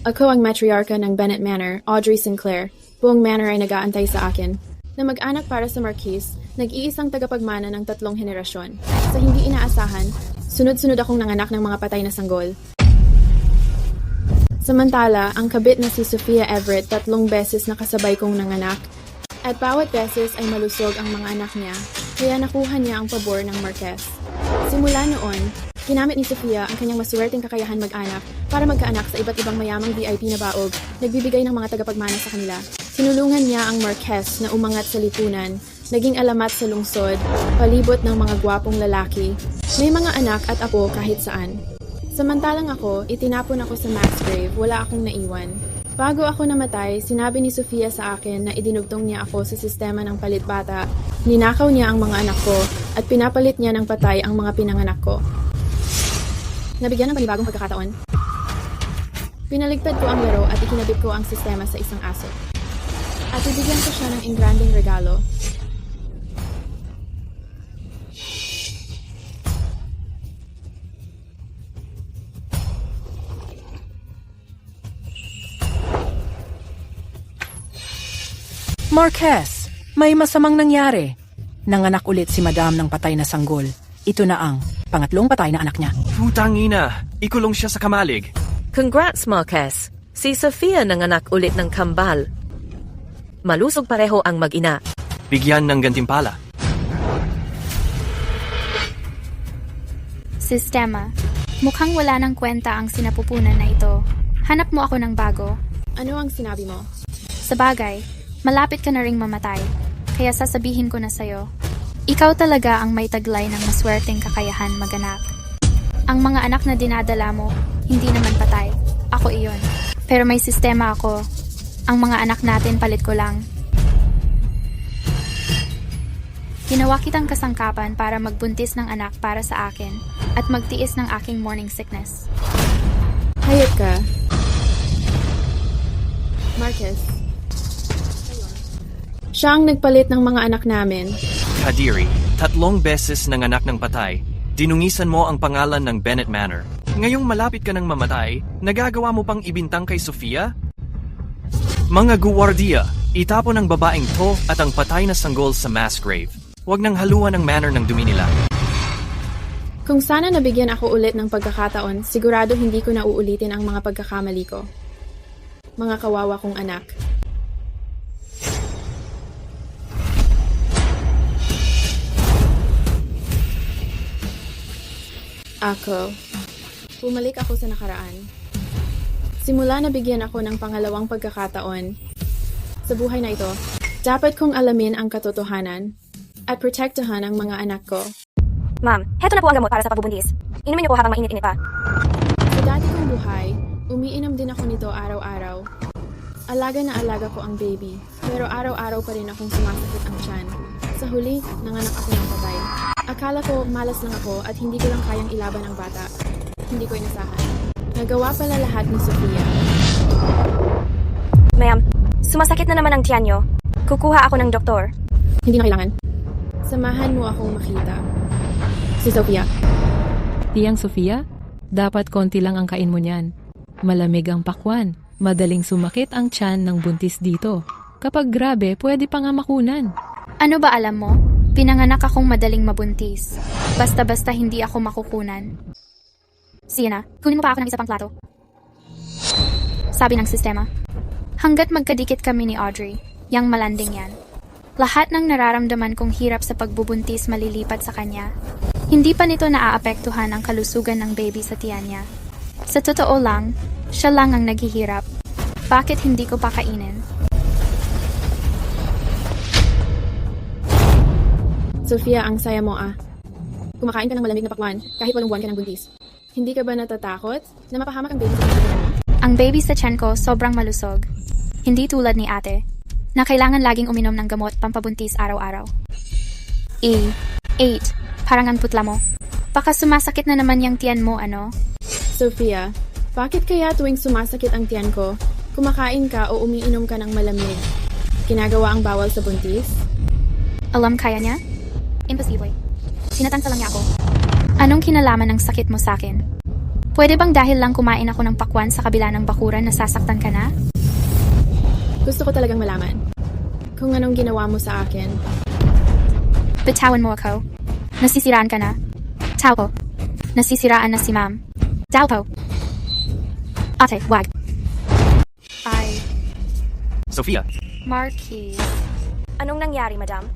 Ako ang matriarcha ng Bennett Manor, Audrey Sinclair. Buong manor ay nag-aantay sa akin. Na mag-anak para sa Marquis, nag-iisang tagapagmana ng 3 henerasyon. Sa hindi inaasahan, sunod-sunod akong nanganak ng mga patay na sanggol. Samantala, ang kabit na si Sophia Everett 3 beses nakasabay kong nanganak. At bawat beses ay malusog ang mga anak niya, kaya nakuha niya ang pabor ng Marquess. Simula noon, ginamit ni Sophia ang kanyang maswerteng kakayahan mag-anak para magkaanak sa iba't ibang mayamang VIP na baog, nagbibigay ng mga tagapagmana sa kanila. Sinulungan niya ang Marquess na umangat sa lipunan, naging alamat sa lungsod, palibot ng mga gwapong lalaki, may mga anak at apo kahit saan. Samantalang ako, itinapon ako sa mass grave, wala akong naiwan. Bago ako namatay, sinabi ni Sophia sa akin na idinugtong niya ako sa sistema ng palitbata, ninakaw niya ang mga anak ko, at pinapalit niya ng patay ang mga pinanganak ko. Nabigyan ng panibagong pagkakataon. Pinaligtad ko ang laro at ikinabit ko ang sistema sa isang aso. At ibigyan ko siya ng engranding regalo. Marquess, may masamang nangyari. Nanganak ulit si Madam ng patay na sanggol. Ito na ang pangatlong patay na anak niya. Putangina! Ikulong siya sa kamalig. Congrats, Marquess. Si Sophia nanganak ulit ng kambal. Malusog pareho ang mag-ina. Bigyan ng gantimpala. Sistema. Mukhang wala ng kwenta ang sinapupunan na ito. Hanap mo ako ng bago. Ano ang sinabi mo? Sa bagay, malapit ka na ring mamatay. Kaya sasabihin ko na sa'yo. Ikaw talaga ang may taglay ng maswerteng kakayahan maganak. Ang mga anak na dinadala mo, hindi naman patay. Ako iyon. Pero may sistema ako. Ang mga anak natin palit ko lang. Ginawa kitang kasangkapan para magbuntis ng anak para sa akin at magtiis ng aking morning sickness. Hayop ka. Marquess. Siya ang nagpalit ng mga anak namin. Kadiri, 3 beses nanganak ng patay. Dinungisan mo ang pangalan ng Bennett Manor. Ngayong malapit ka ng mamatay, nagagawa mo pang ibintang kay Sophia? Mga guwardiya, itapon ang babaeng to at ang patay na sanggol sa mass grave. Huwag nang haluan ang manor ng dumi nila. Kung sana nabigyan ako ulit ng pagkakataon, sigurado hindi ko na uulitin ang mga pagkakamali ko. Mga kawawa kong anak. Ako. Bumalik ako sa nakaraan. Simula na bigyan ako ng pangalawang pagkakataon. Sa buhay na ito, dapat kong alamin ang katotohanan at protektahan ang mga anak ko. Ma'am, heto na po ang gamot para sa pagbubuntis. Inumin niyo po habang mainit-init pa. Sa dati kong buhay, umiinom din ako nito araw-araw. Alaga na alaga ko ang baby, pero araw-araw pa rin akong sumasakit ang tiyan. Sa huli, nanganak ako ng patay. Akala ko malas lang ako at hindi ko lang kayang ilaban ang bata. Hindi ko inasahan. Nagawa pala lahat ni Sophia. Ma'am, sumasakit na naman ang tiyan niyo. Kukuha ako ng doktor. Hindi na kailangan. Samahan mo akong makita. Si Sophia. Tiyang Sophia, dapat konti lang ang kain mo niyan. Malamig ang pakwan. Madaling sumakit ang tiyan ng buntis dito. Kapag grabe, pwede pa nga makunan. Ano ba alam mo? Pinanganak akong madaling mabuntis. Basta-basta hindi ako makukunan. Sige na, kunin mo pa ako ng isa pang plato. Sabi ng sistema. Hanggat magkadikit kami ni Audrey, yang malanding yan. Lahat ng nararamdaman kong hirap sa pagbubuntis malilipat sa kanya. Hindi pa nito naaapektuhan ang kalusugan ng baby sa tiyan niya. Sa totoo lang, siya lang ang naghihirap. Bakit hindi ko pa kainin? Sophia, ang saya mo ah. Kumakain ka ng malamig na pakwan kahit 8 buwan ka ng buntis. Hindi ka ba natatakot na mapahamak ang baby sa tiyan mo? Ang baby sa tiyan ko sobrang malusog. Hindi tulad ni ate, na kailangan laging uminom ng gamot pampabuntis araw-araw. 8. Parang ang putla mo. Baka sumasakit na naman yung tiyan mo, ano? Sophia, bakit kaya tuwing sumasakit ang tiyan ko, kumakain ka o umiinom ka ng malamig? Ginagawa ang bawal sa buntis? Alam kaya niya? Imposible. Tinatansa lang niya ako. Anong kinalaman ng sakit mo sa akin? Pwede bang dahil lang kumain ako ng pakwan sa kabila ng bakuran nasasaktan ka na? Gusto ko talagang malaman kung anong ginawa mo sa akin. Bitawan mo ako. Nasisiraan ka na. Tao po. Nasisiraan na si ma'am. Tao po. Ate, wag. Ay, Sofia, Marquis. Anong nangyari, madam?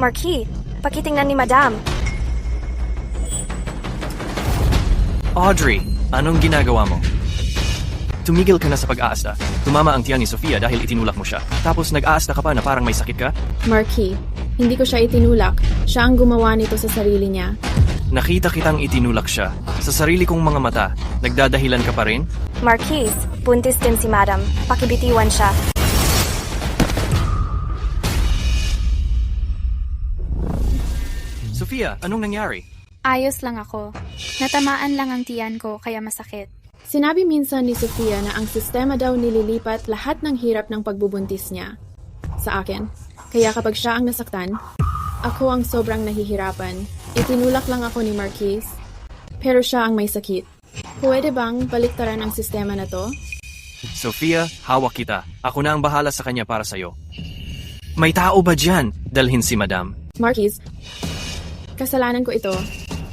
Marquis, pakitingnan ni madam. Audrey, anong ginagawa mo? Tumigil ka na sa pag-aasta. Tumama ang tiyan ni Sofia dahil itinulak mo siya. Tapos nag-aasta ka pa na parang may sakit ka? Marquis, hindi ko siya itinulak. Siya ang gumawa nito sa sarili niya. Nakita kitang itinulak siya. Sa sarili kong mga mata, nagdadahilan ka pa rin? Marquis, buntis din si madam. Pakibitiwan siya. Sofia, anong nangyari? Ayos lang ako. Natamaan lang ang tiyan ko kaya masakit. Sinabi minsan ni Sofia na ang sistema daw nililipat lahat ng hirap ng pagbubuntis niya sa akin. Kaya kapag siya ang nasaktan, ako ang sobrang nahihirapan. Itinulak lang ako ni Marquis, pero siya ang may sakit. Pwede bang baliktaran ang sistema na to? Sofia, hawak kita. Ako na ang bahala sa kanya para sa'yo. May tao ba dyan? Dalhin si Madam. Marquis, kasalanan ko ito.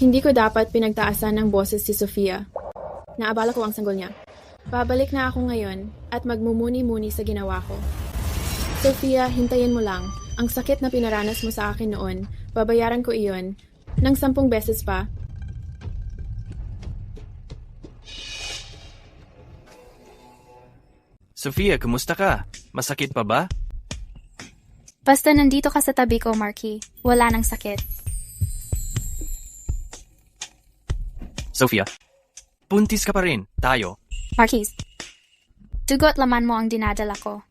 Hindi ko dapat pinagtaasan ng boses si Sofia. Naabala ko ang sanggol niya. Babalik na ako ngayon at magmumuni-muni sa ginawa ko. Sofia, hintayin mo lang. Ang sakit na pinaranas mo sa akin noon, babayaran ko iyon ng 10 beses pa. Sofia, kumusta ka? Masakit pa ba? Basta nandito ka sa tabi ko, Marquis. Wala nang sakit. Sofia, puntis ka pa rin. Tayo. Marquis, dugot laman mo ang dinadala ko.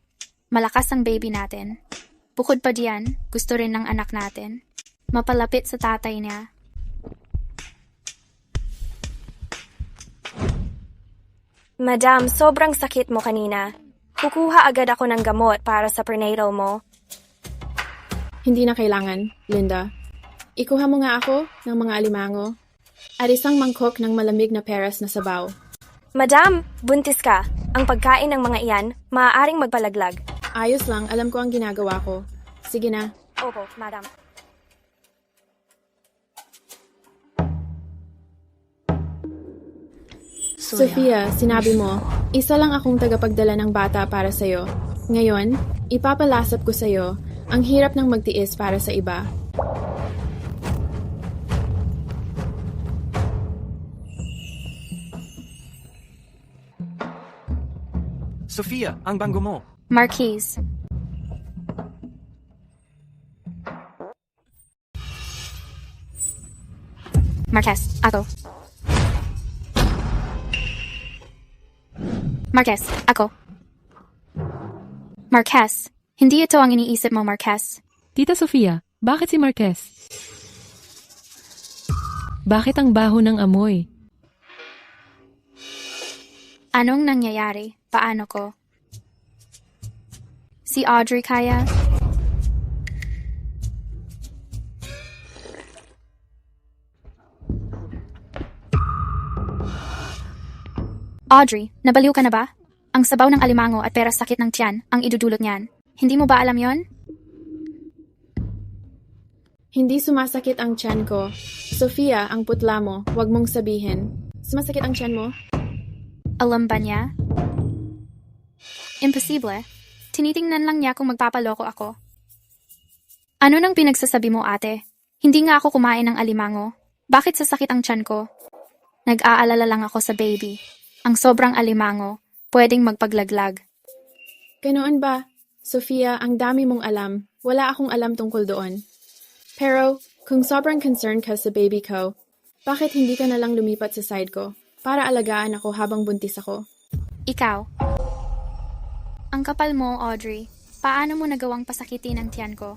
Malakas ang baby natin. Bukod pa diyan, gusto rin ng anak natin. Mapalapit sa tatay niya. Madam, sobrang sakit mo kanina. Kukuha agad ako ng gamot para sa prenatal mo. Hindi na kailangan, Linda. Ikuha mo nga ako ng mga alimango at isang mangkok ng malamig na peras na sabaw. Madam, buntis ka. Ang pagkain ng mga iyan, maaaring magpalaglag. Ayos lang, alam ko ang ginagawa ko. Sige na. Opo, madam. Sofia, sinabi mo, isa lang akong tagapagdala ng bata para sa'yo. Ngayon, ipapalasap ko sa'yo ang hirap ng magtiis para sa iba. Sofia, ang banggo mo. Marquis, Marquez, ako. Marquez, ako. Marquez, hindi ito ang iniisip mo, Marquez. Tita Sofia, bakit si Marquez? Bakit ang baho ng amoy? Anong nangyayari? Paano ko? Si Audrey kaya? Audrey, nabaliw ka na ba? Ang sabaw ng alimango at peras sakit ng tiyan ang idudulot niyan. Hindi mo ba alam yon? Hindi sumasakit ang tiyan ko. Sofia, ang putla mo, wag mong sabihin. Sumasakit ang tiyan mo? Alam ba niya? Imposible. Tinitingnan lang niya kung magpapaloko ako. Ano nang pinagsasabi mo, ate? Hindi nga ako kumain ng alimango. Bakit sasakit ang tiyan ko? Nag-aalala lang ako sa baby. Ang sobrang alimango, pwedeng magpaglaglag. Ganoon ba? Sofia, ang dami mong alam. Wala akong alam tungkol doon. Pero, kung sobrang concerned ka sa baby ko, bakit hindi ka nalang lumipat sa side ko para alagaan ako habang buntis ako? Ikaw. Ang kapal mo, Audrey. Paano mo nagawang pasakitin ang tiyan ko?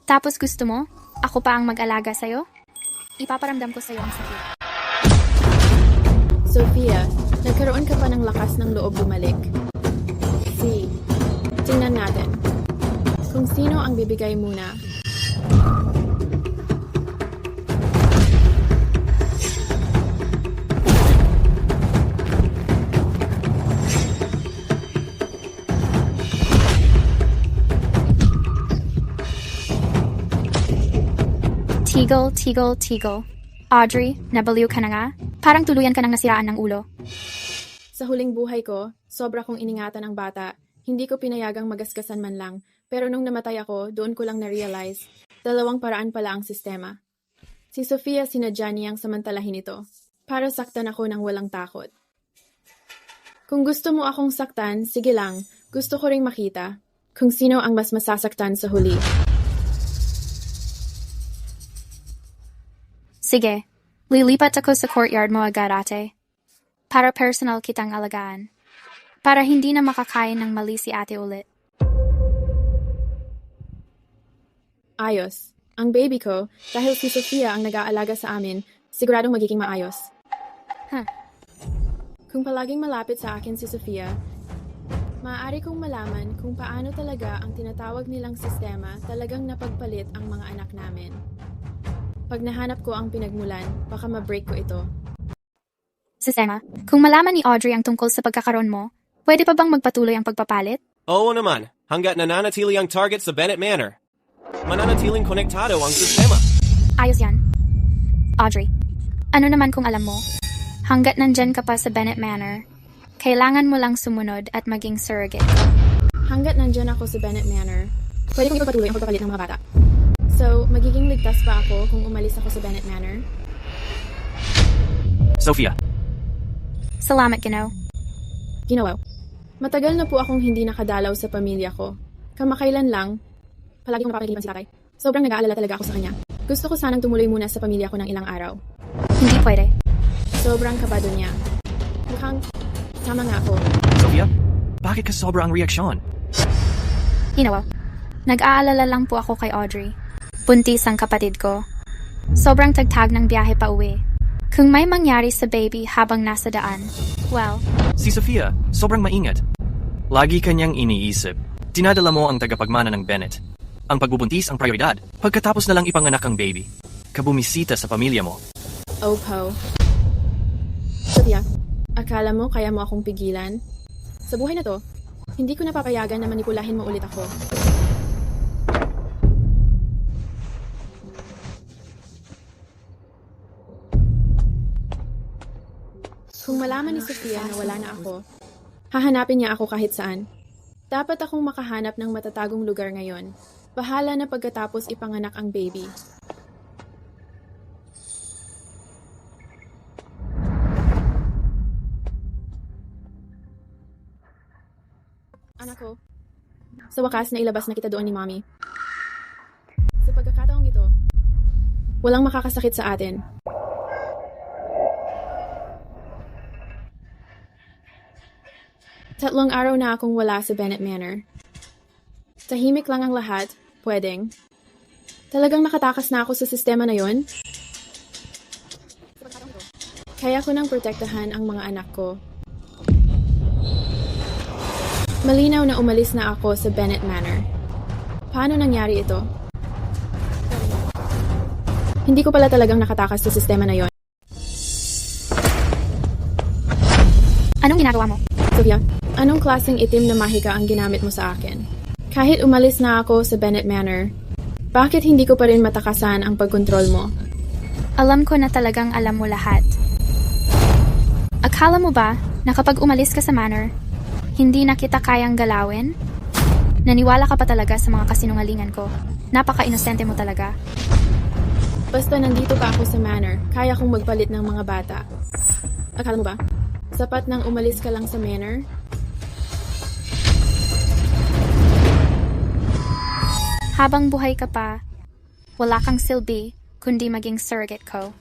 Tapos gusto mo, ako pa ang mag-alaga sa'yo? Ipaparamdam ko sa'yo ang sakit. Sofia, nagkaroon ka pa ng lakas ng loob bumalik. Tingnan natin kung sino ang bibigay muna. Tigil, tigil, tigil. Audrey, nabaliw ka na nga? Parang tuluyan ka nang nasiraan ng ulo. Sa huling buhay ko, sobra kong iningatan ang bata. Hindi ko pinayagang magasgasan man lang. Pero nung namatay ako, doon ko lang na-realize. Dalawang paraan pala ang sistema. Si Sofia sinadya niyang samantalahin ito. Para saktan ako ng walang takot. Kung gusto mo akong saktan, sige lang. Gusto ko ring makita kung sino ang mas masasaktan sa huli. Sige, lilipat ako sa courtyard mo agad, ate. Para personal kitang alagaan. Para hindi na makakain ng mali si ate ulit. Ayos. Ang baby ko, dahil si Sofia ang nag-aalaga sa amin, siguradong magiging maayos. Huh. Kung palaging malapit sa akin si Sofia, maaari kong malaman kung paano talaga ang tinatawag nilang sistema talagang napagpalit ang mga anak namin. Pag nahanap ko ang pinagmulan, baka ma-break ko ito. Sistema, kung malaman ni Audrey ang tungkol sa pagkakaroon mo, pwede pa bang magpatuloy ang pagpapalit? Oo naman, hanggat nananatili ang target sa Bennett Manor. Mananatiling konektado ang sistema. Ayos yan. Audrey, ano naman kung alam mo? Hanggat nandyan ka pa sa Bennett Manor, kailangan mo lang sumunod at maging surrogate. Hanggat nandyan ako sa Bennett Manor, pwede kong ipagpatuloy ang pagpapalit ng mga bata. So, magiging ligtas pa ako kung umalis ako sa Bennett Manor? Sofia, Salamat, Gino. Ginawa. Matagal na po akong hindi nakadalaw sa pamilya ko. Kamakailan lang, palagi kong napapagilipan si tatay. Sobrang nag-aalala talaga ako sa kanya. Gusto ko sanang tumuloy muna sa pamilya ko ng ilang araw. Hindi pwede. Sobrang kabado niya. Mukhang tama nga ako. Sofia, bakit ka sobra ang reaksyon? Ginawa. Nag-aalala lang po ako kay Audrey. Buntis ang kapatid ko. Sobrang tagtag ng biyahe pa uwi. Kung may mangyari sa baby habang nasa daan, well, Si Sofia, sobrang maingat. Lagi kanyang iniisip. Dinadala mo ang tagapagmana ng Bennett. Ang pagbubuntis ang prioridad. Pagkatapos na lang ipanganak ang baby. Kabumisita sa pamilya mo. Oh, po. Sofia, akala mo kaya mo akong pigilan? Sa buhay na to, hindi ko napapayagan na manipulahin mo ulit ako. Kung malaman ni Sofia na wala na ako, hahanapin niya ako kahit saan. Dapat akong makahanap ng matatagong lugar ngayon. Bahala na pagkatapos ipanganak ang baby. Anak ko, sa wakas na ilabas na kita doon ni Mommy. Sa pagkakataong ito, walang makakasakit sa atin. Tatlong araw na akong wala sa Bennett Manor. Tahimik lang ang lahat, pwedeng. Talagang nakatakas na ako sa sistema na yon. Kaya ko nang protektahan ang mga anak ko. Malinaw na umalis na ako sa Bennett Manor. Paano nangyari ito? Hindi ko pala talagang nakatakas sa sistema na yon. anong ginagawa mo? Sofia, anong klaseng itim na mahika ang ginamit mo sa akin? Kahit umalis na ako sa Bennett Manor, bakit hindi ko pa rin matakasan ang pagkontrol mo? Alam ko na talagang alam mo lahat. Akala mo ba na kapag umalis ka sa manor, hindi na kita kayang galawin? Naniwala ka pa talaga sa mga kasinungalingan ko. Napaka-inosente mo talaga. Basta nandito pa ako sa manor, kaya kong magpalit ng mga bata. Akala mo ba? Sapat nang umalis ka lang sa manor? Habang buhay ka pa, wala kang silbi kundi maging surrogate ko.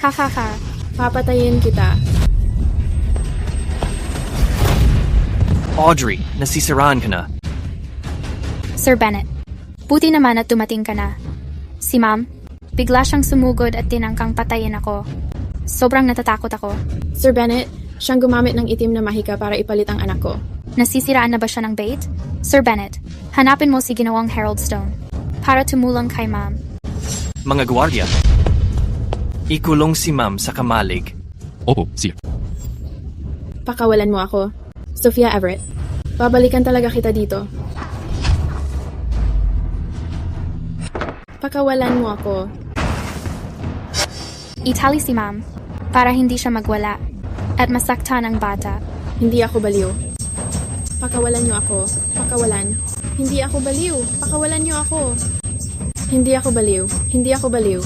Ha ha ha. Papatayin kita. Audrey, nasisiraan ka na. Sir Bennett, buti naman at dumating ka na. Si Ma'am, bigla siyang sumugod at tinangkang patayin ako. Sobrang natatakot ako. Sir Bennett, siyang gumamit ng itim na mahika para ipalit ang anak ko. Nasisiraan na ba siya ng bait? Sir Bennett, hanapin mo si Ginawang Harold Stone para tumulong kay Ma'am. Mga gwardiya, ikulong si Ma'am sa kamalig. Opo, sir. Pakawalan mo ako. Sofia Everett, babalikan talaga kita dito. Pakawalan mo ako. Itali si ma'am para hindi siya magwala at masaktan ang bata. Hindi ako baliw. Pakawalan niyo ako. Pakawalan. Hindi ako baliw. Pakawalan niyo ako. Hindi ako baliw. Hindi ako baliw.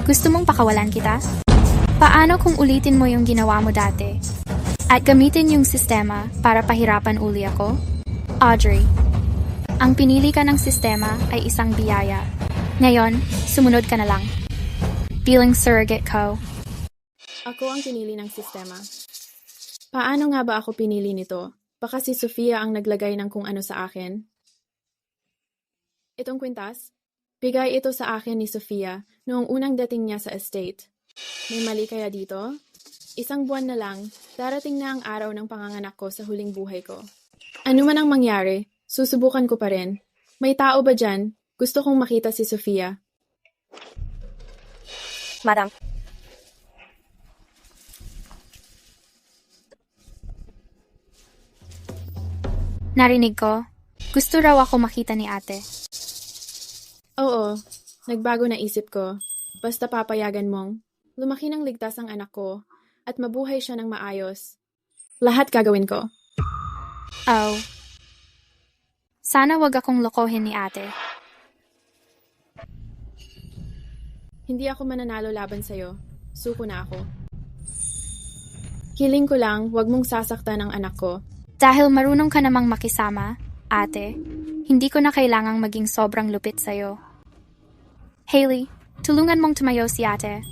Gusto mong pakawalan kita? Paano kung ulitin mo yung ginawa mo dati? At gamitin yung sistema para pahirapan uli ako? Audrey, ang pinili ka ng sistema ay isang biyaya. Ngayon, sumunod ka na lang. Bilang surrogate ko. Ako ang pinili ng sistema. Paano nga ba ako pinili nito? Baka si Sofia ang naglagay ng kung ano sa akin. Itong kwintas? Bigay ito sa akin ni Sofia noong unang dating niya sa estate. May mali kaya dito? Isang buwan na lang, darating na ang araw ng panganganak ko sa huling buhay ko. Ano man ang mangyari, susubukan ko pa rin. May tao ba dyan? Gusto kong makita si Sofia. Madam. Narinig ko. Gusto raw ako makita ni ate. Oo, nagbago na isip ko. Basta papayagan mong lumaki ng ligtas ang anak ko at mabuhay siya ng maayos. Lahat gagawin ko. Oh. Sana wag akong lokohin ni ate. Hindi ako mananalo laban sa'yo. Suko na ako. Hiling ko lang, wag mong sasaktan ang anak ko. Dahil marunong ka namang makisama, ate, hindi ko na kailangang maging sobrang lupit sa'yo. Hailey, tulungan mong tumayo si ate.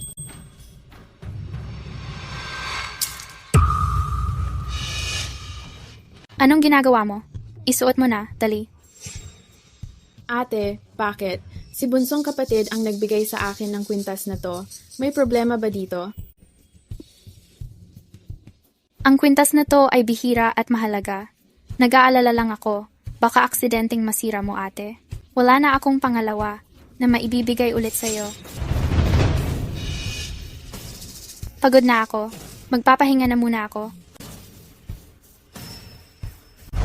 Anong ginagawa mo? Isuot mo na, dali. Ate, bakit? Si bunsong kapatid ang nagbigay sa akin ng kwintas na to. May problema ba dito? Ang kwintas na to ay bihira at mahalaga. Nag-aalala lang ako. Baka aksidenteng masira mo, ate. Wala na akong pangalawa na maibibigay ulit sa'yo. Pagod na ako. Magpapahinga na muna ako.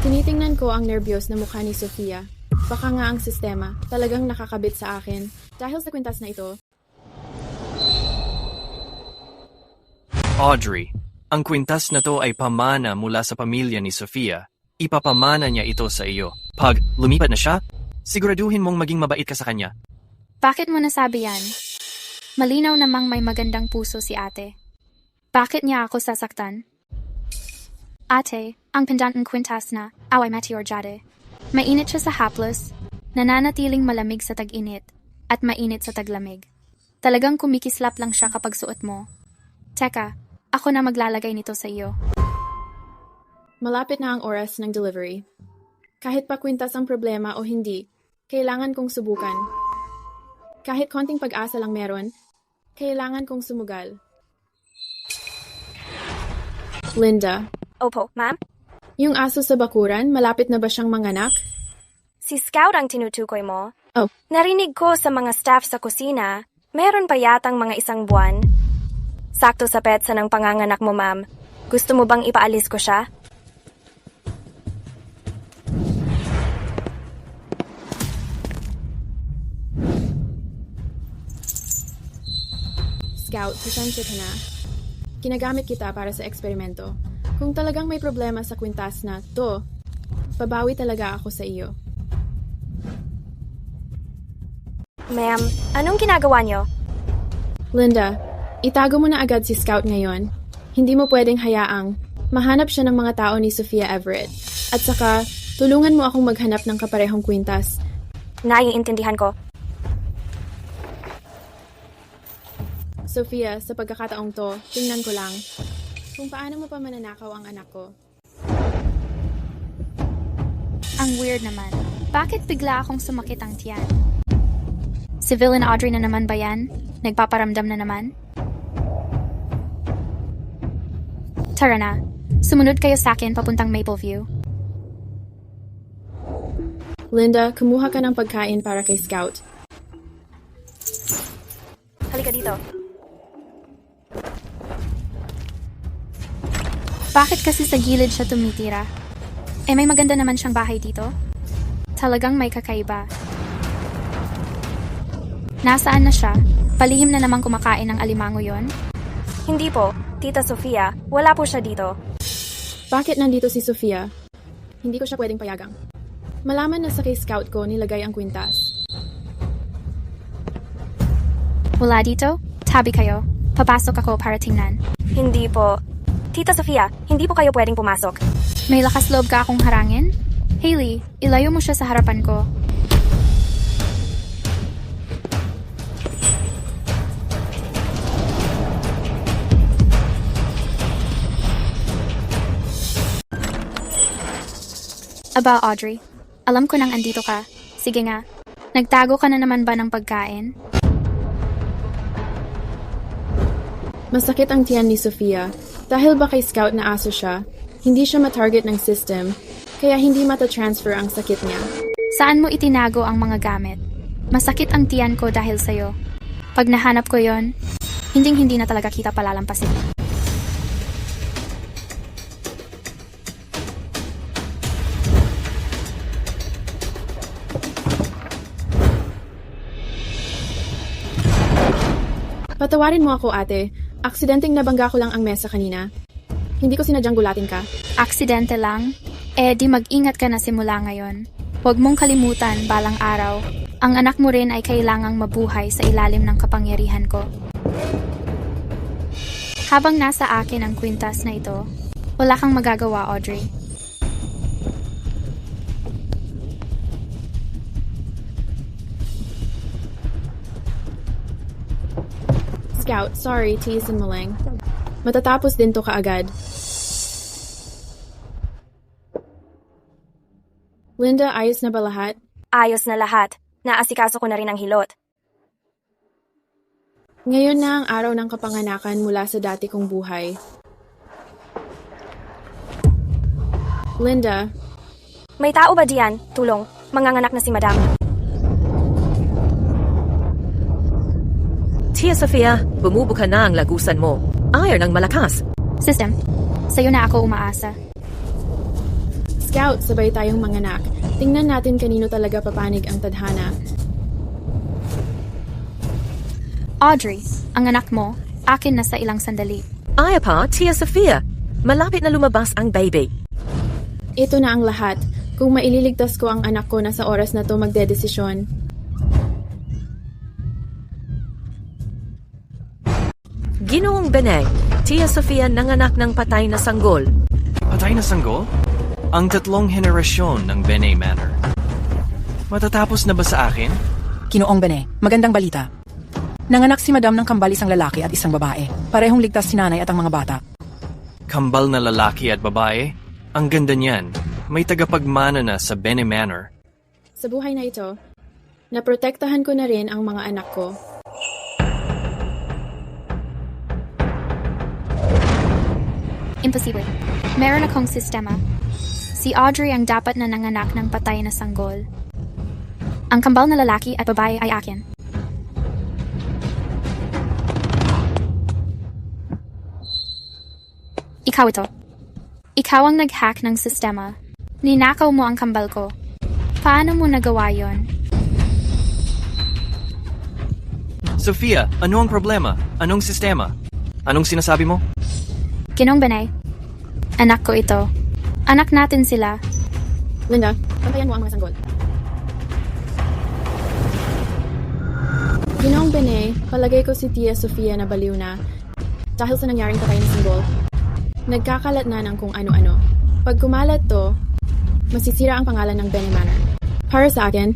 Tinitingnan ko ang nervyos na mukha ni Sofia. Baka nga ang sistema talagang nakakabit sa akin dahil sa kwintas na ito. Audrey, ang kwintas na to ay pamana mula sa pamilya ni Sofia. Ipapamana niya ito sa iyo. Pag lumipat na siya, siguraduhin mong maging mabait ka sa kanya. Bakit mo nasabi yan? Malinaw namang may magandang puso si ate. Bakit niya ako sasaktan? Ate, ang pendant ng kwintas na away Meteor Jade. Mainit siya sa haplos, nananatiling malamig sa tag-init, at mainit sa taglamig. Talagang kumikislap lang siya kapag suot mo. Teka, ako na maglalagay nito sa iyo. Malapit na ang oras ng delivery. Kahit pa kwintas ang problema o hindi, kailangan kong subukan. Kahit konting pag-asa lang meron, kailangan kong sumugal. Linda, Opo, ma'am? yung aso sa bakuran, malapit na ba siyang manganak? Si Scout ang tinutukoy mo? Oh. Narinig ko sa mga staff sa kusina, meron pa yatang mga 1 buwan. Sakto sa petsa ng panganganak mo, ma'am. Gusto mo bang ipaalis ko siya? Scout, pasensya ka na. Ginagamit kita para sa eksperimento. Kung talagang may problema sa kwintas na to, babawi talaga ako sa iyo. Ma'am, anong ginagawa niyo? Linda, itago mo na agad si Scout ngayon. Hindi mo pwedeng hayaang mahanap siya ng mga tao ni Sofia Everett. At saka, tulungan mo akong maghanap ng kaparehong kwintas. Naiintindihan ko. Sofia, sa pagkakataong to, tingnan ko lang kung paano mo pa mananakaw ang anak ko. Ang weird naman. Bakit bigla akong sumakit ang tiyan? Si Villain Audrey na naman ba yan? Nagpaparamdam na naman? Tara na. Sumunod kayo sa akin papuntang Mapleview. Linda, kumuha ka ng pagkain para kay Scout. Halika dito. Bakit kasi sa gilid siya tumitira? Eh may maganda naman siyang bahay dito? Talagang may kakaiba. Nasaan na siya? Palihim na namang kumakain ng alimango yon? Hindi po, Tita Sofia, wala po siya dito. Bakit nandito si Sofia? Hindi ko siya pwedeng payagang. Malaman na sa kay scout ko nilagay ang kwintas. Wala dito? Tabi kayo. Papasok ako para tingnan. Hindi po. Tita Sofia, hindi po kayo pwedeng pumasok. May lakas loob ka akong harangin? Hailey, ilayo mo siya sa harapan ko. Aba, Audrey. Alam ko nang andito ka. Sige nga. Nagtago ka na naman ba ng pagkain? Masakit ang tiyan ni Sofia. Dahil ba kay scout na aso siya, hindi siya matarget ng system, kaya hindi matatransfer ang sakit niya. Saan mo itinago ang mga gamit? Masakit ang tiyan ko dahil sa'yo. Pag nahanap ko yon, hindi na talaga kita palalampasin. Patawarin mo ako, ate. Aksidenteng nabangga ko lang ang mesa kanina. Hindi ko sinadyang gulatin ka. Aksidente lang? Eh di mag-ingat ka na simula ngayon. Huwag mong kalimutan balang araw. Ang anak mo rin ay kailangang mabuhay sa ilalim ng kapangyarihan ko. Habang nasa akin ang kwintas na ito, wala kang magagawa, Audrey. Scout, sorry, tiisin mo lang. Matatapos din to kaagad. Linda, ayos na ba lahat? Ayos na lahat. Naasikaso ko na rin ang hilot. Ngayon na ang araw ng kapanganakan mula sa dati kong buhay. Linda, May tao ba diyan? Tulong. Manganganak na si Madam. Tia Sofia, bumubuka na ang lagusan mo. Ayaw ng malakas. System, sa'yo na ako umaasa. Scout, sabay tayong manganak. Tingnan natin kanino talaga papanig ang tadhana. Audrey, ang anak mo, akin na sa ilang sandali. Ayaw pa, Tia Sofia. Malapit na lumabas ang baby. Ito na ang lahat. Kung maililigtas ko ang anak ko na sa oras na to magdedesisyon. Ginoong Benay, Tia Sofia nanganak ng patay na sanggol. Patay na sanggol? Ang 3 henerasyon ng Benay Manor. Matatapos na ba sa akin? Ginoong Bene, magandang balita. Nanganak si Madam ng kambal isang lalaki at isang babae. Parehong ligtas si nanay at ang mga bata. Kambal na lalaki at babae? Ang ganda niyan. May tagapagmana na sa Benay Manor. Sa buhay na ito, naprotektahan ko na rin ang mga anak ko. Imposible. Meron akong sistema. Si Audrey ang dapat na nanganak ng patay na sanggol. Ang kambal na lalaki at babae ay akin. Ikaw ito. Ikaw ang nag-hack ng sistema. Ninakaw mo ang kambal ko. Paano mo nagawa yon? Sofia, ano ang problema? Anong sistema? Anong sinasabi mo? Ginong Benay. Anak ko ito. Anak natin sila. Linda, pantayan mo ang mga sanggol. Ginoong Bene, palagay ko si Tia Sofia na baliw na dahil sa nangyaring patay na sanggol. Nagkakalat na ng kung ano-ano. Pag kumalat to, masisira ang pangalan ng Benay Manor. Para sa akin,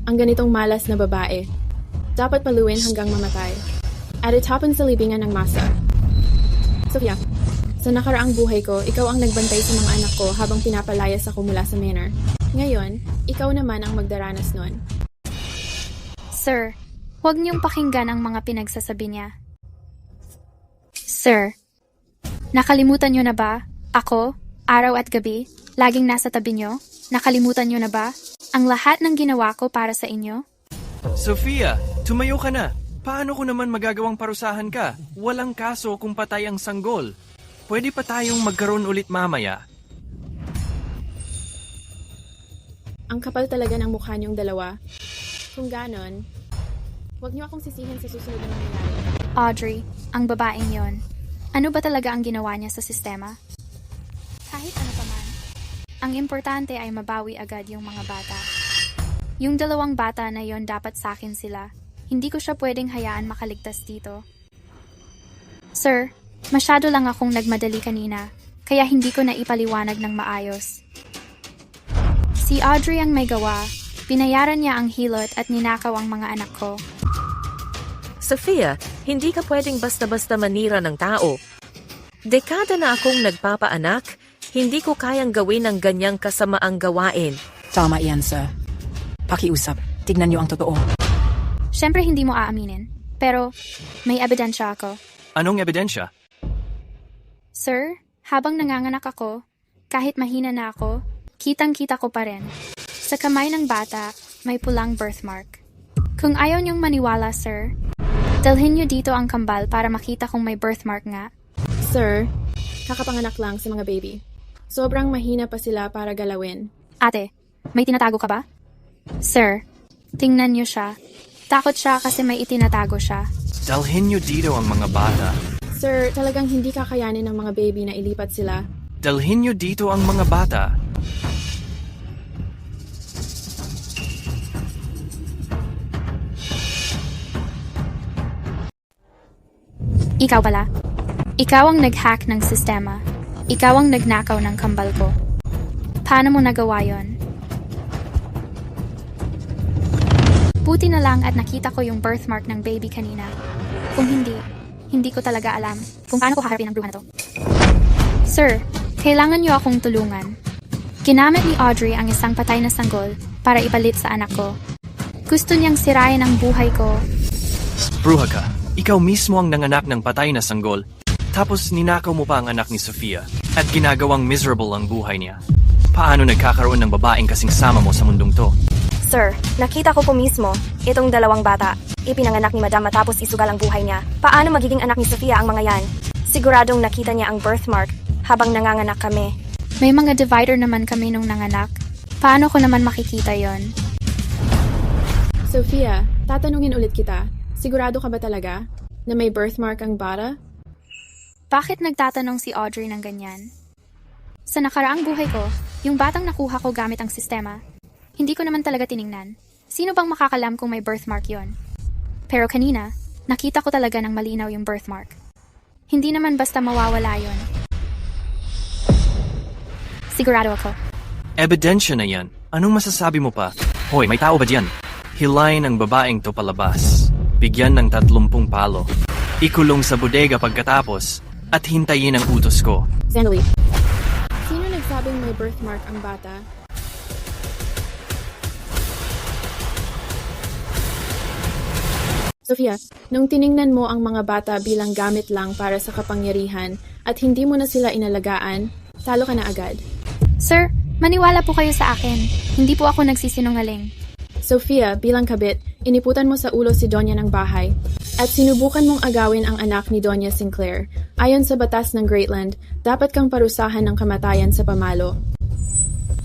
ang ganitong malas na babae, dapat paluin hanggang mamatay. At itapon sa libingan ng masa. Sofia, sa nakaraang buhay ko, ikaw ang nagbantay sa mga anak ko habang pinapalayas ako mula sa manor. Ngayon, ikaw naman ang magdaranas nun. Sir, huwag niyong pakinggan ang mga pinagsasabi niya. Sir, nakalimutan niyo na ba? Ako, araw at gabi, laging nasa tabi niyo? Nakalimutan niyo na ba? Ang lahat ng ginawa ko para sa inyo? Sofia, tumayo ka na. Paano ko naman magagawang parusahan ka? Walang kaso kung patay ang sanggol. Pwede pa tayong magkaroon ulit mamaya. Ang kapal talaga ng mukha niyong dalawa. Kung ganon, Huwag niyo akong sisihin sa susunod na mangyayari. Audrey, ang babaeng yon. Ano ba talaga ang ginawa niya sa sistema? Kahit ano pa man, ang importante ay mabawi agad yung mga bata. Yung 2 bata na yon dapat sa akin sila. Hindi ko siya pwedeng hayaan makaligtas dito. Sir, masyado lang akong nagmadali kanina, kaya hindi ko na ipaliwanag ng maayos. Si Audrey ang may gawa, pinayaran niya ang hilot at ninakaw ang mga anak ko. Sofia, hindi ka pwedeng basta-basta manira ng tao. Dekada na akong nagpapaanak, hindi ko kayang gawin ang ganyang kasamaang gawain. Tama yan, sir. Pakiusap. Tignan niyo ang totoo. Siyempre hindi mo aaminin, pero may ebidensya ako. Anong ebidensya? Sir, habang nanganganak ako, kahit mahina na ako, kitang-kita ko pa rin. Sa kamay ng bata, may pulang birthmark. Kung ayaw niyong maniwala, sir, dalhin niyo dito ang kambal para makita kung may birthmark nga. Sir, kakapanganak lang sa mga baby. Sobrang mahina pa sila para galawin. Ate, may tinatago ka ba? Sir, tingnan niyo siya. Takot siya kasi may itinatago siya. Dalhin niyo dito ang mga bata. Sir, talagang hindi kakayanin ng mga baby na ilipat sila. Dalhin niyo dito ang mga bata. Ikaw pala. Ikaw ang nag-hack ng sistema. Ikaw ang nagnakaw ng kambal ko. Paano mo nagawa yon? Buti na lang at nakita ko yung birthmark ng baby kanina. Kung hindi ko talaga alam kung paano ko haharapin ang bruha na to. Sir, kailangan niyo akong tulungan. Ginamit ni Audrey ang isang patay na sanggol para ipalit sa anak ko. Gusto niyang sirain ang buhay ko. Bruha ka. Ikaw mismo ang nanganak ng patay na sanggol. Tapos ninakaw mo pa ang anak ni Sofia at ginagawang miserable ang buhay niya. Paano nagkakaroon ng babaeng kasing sama mo sa mundong to? Sir, nakita ko po mismo, itong 2 bata. Ipinanganak ni Madam matapos isugal ang buhay niya. Paano magiging anak ni Sofia ang mga yan? Siguradong nakita niya ang birthmark habang nanganganak kami. May mga divider naman kami nung nanganak. Paano ko naman makikita yon? Sophia, tatanungin ulit kita. Sigurado ka ba talaga na may birthmark ang bata? Bakit nagtatanong si Audrey ng ganyan? Sa nakaraang buhay ko, yung batang nakuha ko gamit ang sistema, hindi ko naman talaga tiningnan. Sino bang makakalam kung may birthmark yon? Pero kanina, nakita ko talaga ng malinaw yung birthmark. Hindi naman basta mawawala yon. Sigurado ako. Ebidensya na yan. Anong masasabi mo pa? Hoy, may tao ba diyan? Hilayin ang babaeng to palabas. Bigyan ng 30 palo. Ikulong sa bodega pagkatapos at hintayin ang utos ko. Sandali. Sino nagsabing may birthmark ang bata? Sofia, nung tiningnan mo ang mga bata bilang gamit lang para sa kapangyarihan at hindi mo na sila inalagaan, talo ka na agad. Sir, maniwala po kayo sa akin. Hindi po ako nagsisinungaling. Sofia, bilang kabit, iniputan mo sa ulo si Donya ng bahay at sinubukan mong agawin ang anak ni Donya Sinclair. Ayon sa batas ng Greatland, dapat kang parusahan ng kamatayan sa pamalo.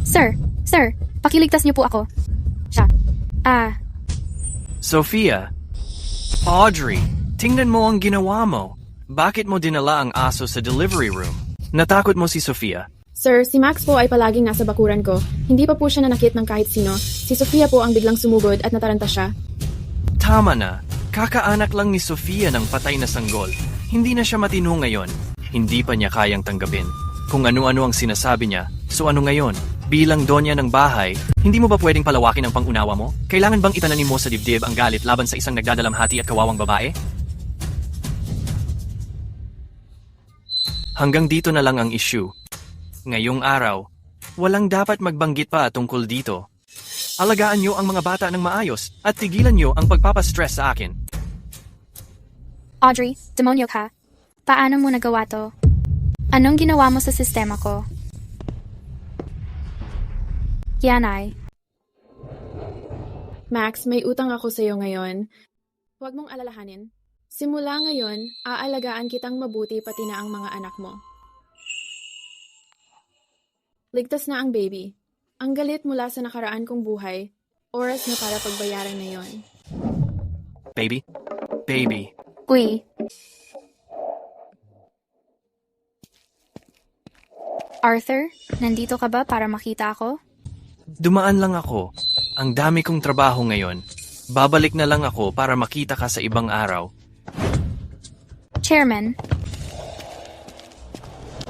Sir, pakiligtas niyo po ako. Siya. Sofia, Audrey, tingnan mo ang ginawa mo. Bakit mo dinala ang aso sa delivery room? Natakot mo si Sofia. Sir, si Max po ay palaging nasa bakuran ko. Hindi pa po siya nanakit ng kahit sino. Si Sofia po ang biglang sumugod at nataranta siya. Tama na. Kakaanak lang ni Sofia ng patay na sanggol. Hindi na siya matino ngayon. Hindi pa niya kayang tanggapin. Kung ano-ano ang sinasabi niya, so ano ngayon? Bilang donya ng bahay, hindi mo ba pwedeng palawakin ang pangunawa mo? Kailangan bang itananim mo sa dibdib ang galit laban sa isang nagdadalamhati at kawawang babae? Hanggang dito na lang ang issue. Ngayong araw, walang dapat magbanggit pa tungkol dito. Alagaan niyo ang mga bata ng maayos at tigilan niyo ang pagpapastress sa akin. Audrey, demonyo ka. Paano mo nagawa to? Anong ginawa mo sa sistema ko? Yan ay. Max, may utang ako sa iyo ngayon. Huwag mong alalahanin. Simula ngayon, aalagaan kitang mabuti pati na ang mga anak mo. Ligtas na ang baby. Ang galit mula sa nakaraan kong buhay. Oras na para pagbayaran na yon. Baby? Baby. Uy. Arthur, nandito ka ba para makita ako? Dumaan lang ako. Ang dami kong trabaho ngayon. Babalik na lang ako para makita ka sa ibang araw. Chairman,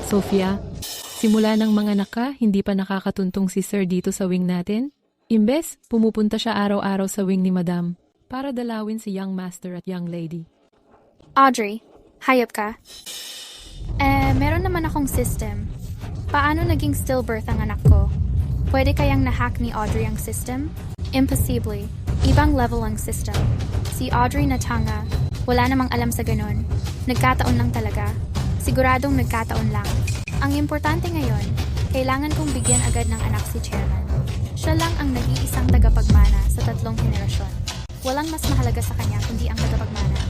Sofia, simula ng mga anak ka, hindi pa nakakatuntong si Sir dito sa wing natin? Imbes, pumupunta siya araw-araw sa wing ni Madam para dalawin si young master at young lady. Audrey, hayop ka? Meron naman akong system. Paano naging stillbirth ang anak ko? Pwede kayang nahack ni Audrey ang system? Impossible. Ibang level ang system. Si Audrey na tanga, wala namang alam sa ganun. Nagkataon lang talaga. Siguradong nagkataon lang. Ang importante ngayon, kailangan kong bigyan agad ng anak si Chairman. Siya lang ang nag-iisang tagapagmana sa 3 henerasyon. Walang mas mahalaga sa kanya kundi ang tagapagmana.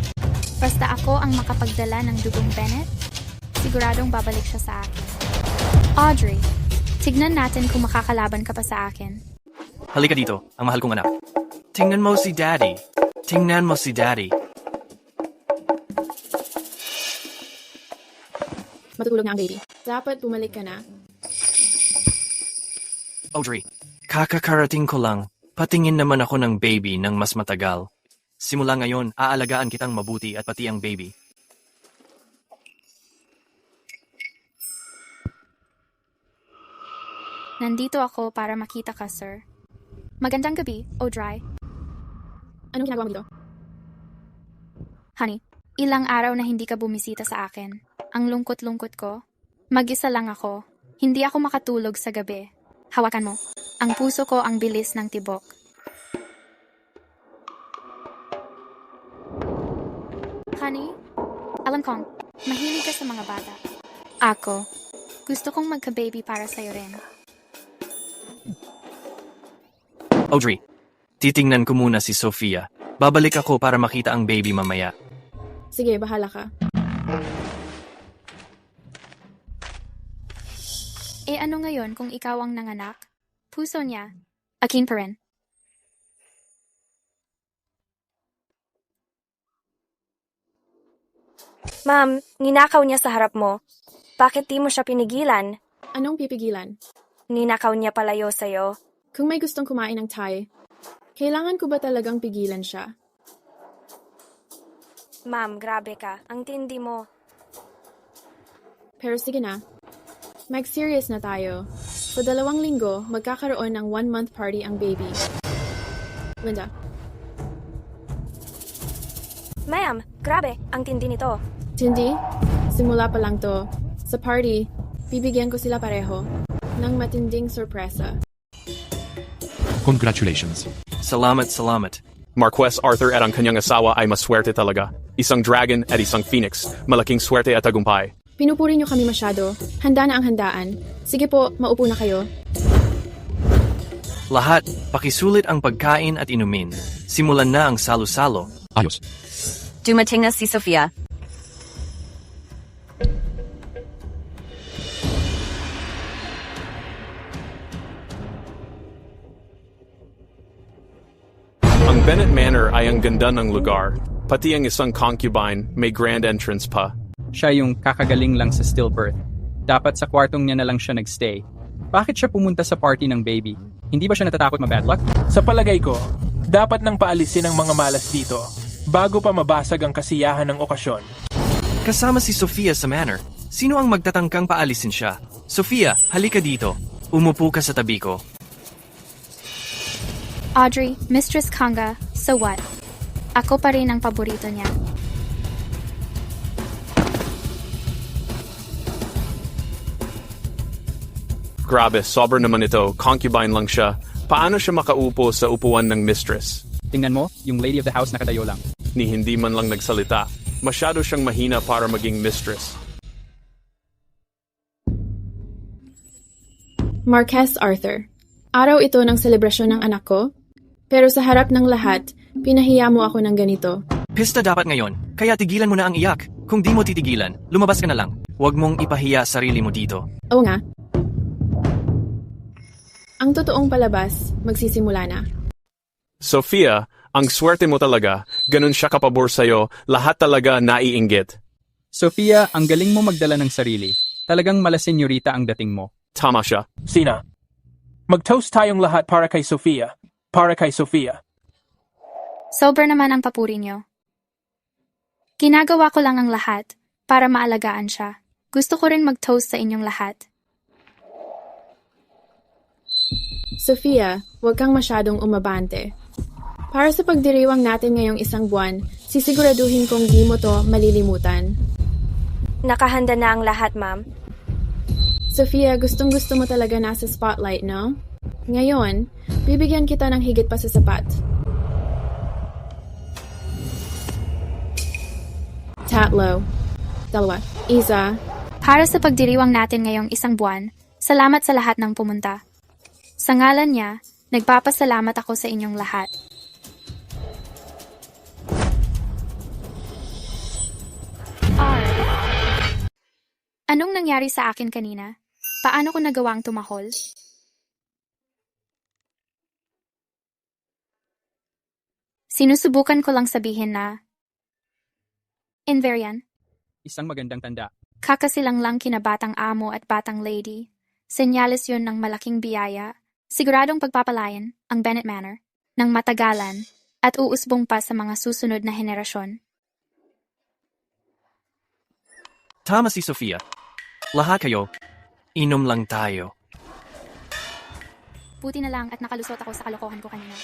Basta ako ang makapagdala ng dugong Bennett, siguradong babalik siya sa akin. Audrey, tignan natin kung makakalaban ka pa sa akin. Halika dito, ang mahal kong anak. Tingnan mo si Daddy. Tingnan mo si Daddy. Matutulog na ang baby. Dapat bumalik ka na. Audrey, kakakarating ko lang. Patingin naman ako ng baby ng mas matagal. Simula ngayon, aalagaan kitang mabuti at pati ang baby. Nandito ako para makita ka, sir. Magandang gabi, Audrey. Anong ginagawa mo dito? Honey, ilang araw na hindi ka bumisita sa akin. Ang lungkot-lungkot ko. Mag-isa lang ako. Hindi ako makatulog sa gabi. Hawakan mo. Ang puso ko ang bilis ng tibok. Honey, alam kong, mahilig ka sa mga bata. Ako, gusto kong magka-baby para sa'yo rin. Audrey, titingnan ko muna si Sofia. Babalik ako para makita ang baby mamaya. Sige, bahala ka. Ano ngayon kung ikaw ang nanganak? Puso niya, akin pa rin. Ma'am, ninakaw niya sa harap mo. Bakit di mo siya pinigilan? Anong pipigilan? Ninakaw niya palayo sa'yo. Kung may gustong kumain ng Thai, kailangan ko ba talagang pigilan siya? Ma'am, grabe ka. Ang tindi mo. Pero sige na. Mag-serious na tayo. Sa 2 linggo, magkakaroon ng 1-month party ang baby. Linda, Ma'am, grabe. Ang tindi nito. Cindy, simula pa lang to. Sa party, bibigyan ko sila pareho ng matinding sorpresa. Congratulations. Salamat, salamat. Marquess Arthur at ang kanyang asawa ay maswerte talaga. Isang dragon at isang phoenix. Malaking swerte at tagumpay. Pinupuri niyo kami masyado. Handa na ang handaan. Sige po, maupo na kayo. Lahat, pakisulit ang pagkain at inumin. Simulan na ang salo-salo. Ayos. Dumating na si Sofia. Ang Bennett Manor ay ang ganda ng lugar. Pati ang isang concubine may grand entrance pa. Siya yung kakagaling lang sa stillbirth. Dapat sa kwartong niya na lang siya nagstay. Bakit siya pumunta sa party ng baby? Hindi ba siya natatakot ma-bad luck? Sa palagay ko, dapat nang paalisin ang mga malas dito bago pa mabasag ang kasiyahan ng okasyon. Kasama si Sofia sa manor. Sino ang magtatangkang paalisin siya? Sofia, halika dito. Umupo ka sa tabi ko. Audrey, Mistress Kanga, so what? Ako pa rin ang paborito niya. Grabe, sobra naman ito. Concubine lang siya. Paano siya makaupo sa upuan ng mistress? Tingnan mo, yung lady of the house nakatayo lang. Ni hindi man lang nagsalita. Masyado siyang mahina para maging mistress. Marquess Arthur, araw ito ng selebrasyon ng anak ko, pero sa harap ng lahat, pinahiya mo ako ng ganito. Pista dapat ngayon, kaya tigilan mo na ang iyak. Kung di mo titigilan, lumabas ka na lang. Huwag mong ipahiya sarili mo dito. Oo nga. Ang totoong palabas, magsisimula na. Sofia, Ang swerte mo talaga, ganun siya kapabor sa'yo, lahat talaga naiinggit. Sofia, ang galing mo magdala ng sarili. Talagang malasenyorita ang dating mo. Tama siya. Sina, mag-toast tayong lahat para kay Sofia. Para kay Sofia. Sober naman ang papuri niyo. Ginagawa ko lang ang lahat para maalagaan siya. Gusto ko rin mag-toast sa inyong lahat. Sofia, huwag kang masyadong umabante. Para sa pagdiriwang natin ngayong isang buwan, sisiguraduhin kong di mo to malilimutan. Nakahanda na ang lahat, ma'am. Sofia, gustong-gusto mo talaga nasa spotlight, no? Ngayon, bibigyan kita ng higit pa sa sapat. Tatlo. Dalawa. Isa. Para sa pagdiriwang natin ngayong isang buwan, salamat sa lahat ng pumunta. Sa ngalan niya, nagpapasalamat ako sa inyong lahat. Anong nangyari sa akin kanina? Paano ko nagawang tumahol? Sinusubukan ko lang sabihin na Inverian, Isang magandang tanda. kakasilang lang kina batang amo at batang lady. Senyales yun ng malaking biyaya. Siguradong pagpapalayan ang Bennett Manor ng matagalan at uusbong pa sa mga susunod na henerasyon. Tama si Sofia. Lahat kayo, inom lang tayo. Buti na lang at nakalusot ako sa kalokohan ko kanina.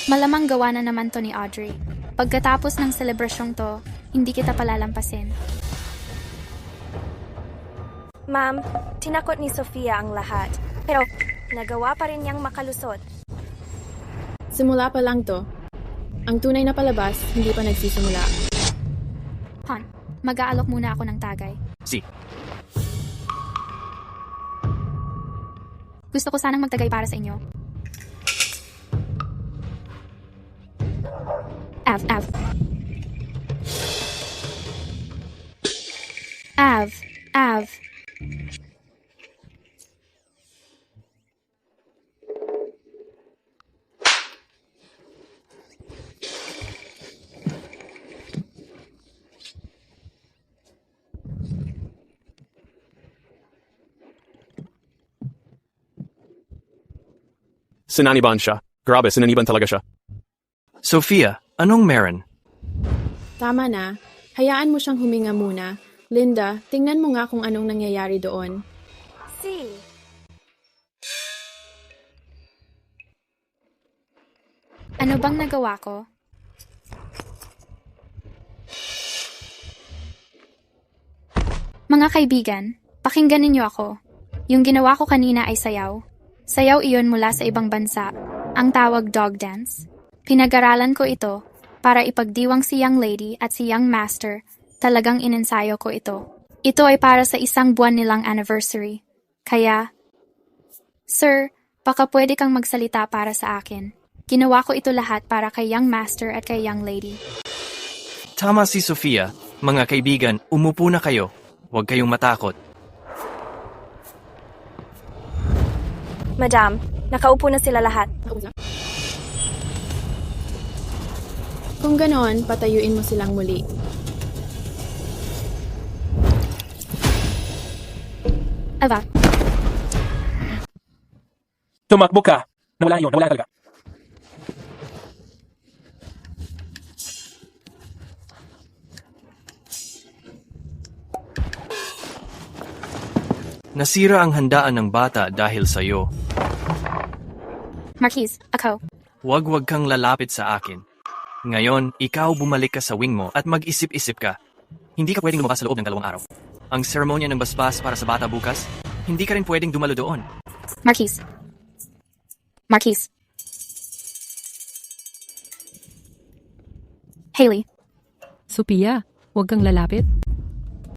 Malamang gawa na naman to ni Audrey. Pagkatapos ng selebrasyong to, hindi kita palalampasin. Ma'am, tinakot ni Sofia ang lahat. Pero, nagawa pa rin niyang makalusot. Simula pa lang to. Ang tunay na palabas, hindi pa nagsisimula. Han, mag-aalok muna ako ng tagay. Si. Gusto ko sanang magtagay para sa inyo. Av. Sinaniban siya. Grabe, sinaniban talaga siya. Sofia, anong meron? Tama na. Hayaan mo siyang huminga muna. Linda, tingnan mo nga kung anong nangyayari doon. Si. Ano bang nagawa ko? Mga kaibigan, pakinggan ninyo ako. Yung ginawa ko kanina ay sayaw. Sayaw iyon mula sa ibang bansa. Ang tawag dog dance. Pinag-aralan ko ito para ipagdiwang si young lady at si young master. Talagang inensayo ko ito. Ito ay para sa isang buwan nilang anniversary. Kaya, Sir, baka pwede kang magsalita para sa akin. Ginawa ko ito lahat para kay young master at kay young lady. Tama si Sofia. Mga kaibigan, umupo na kayo. Huwag kayong matakot. Madam, nakaupo na sila lahat. Kung ganon, patayuin mo silang muli. Ava, Tumakbo ka. Nawala yun. Nawala talaga. Nasira ang handaan ng bata dahil sa'yo. Marquise, ako. Huwag kang lalapit sa akin. Ngayon, ikaw bumalik ka sa wing mo at mag-isip-isip ka. Hindi ka pwedeng lumabas sa loob ng 2 araw. Ang seremonya ng basbas para sa bata bukas, hindi ka rin pwedeng dumalo doon. Marquise. Hailey. Sophia, huwag kang lalapit.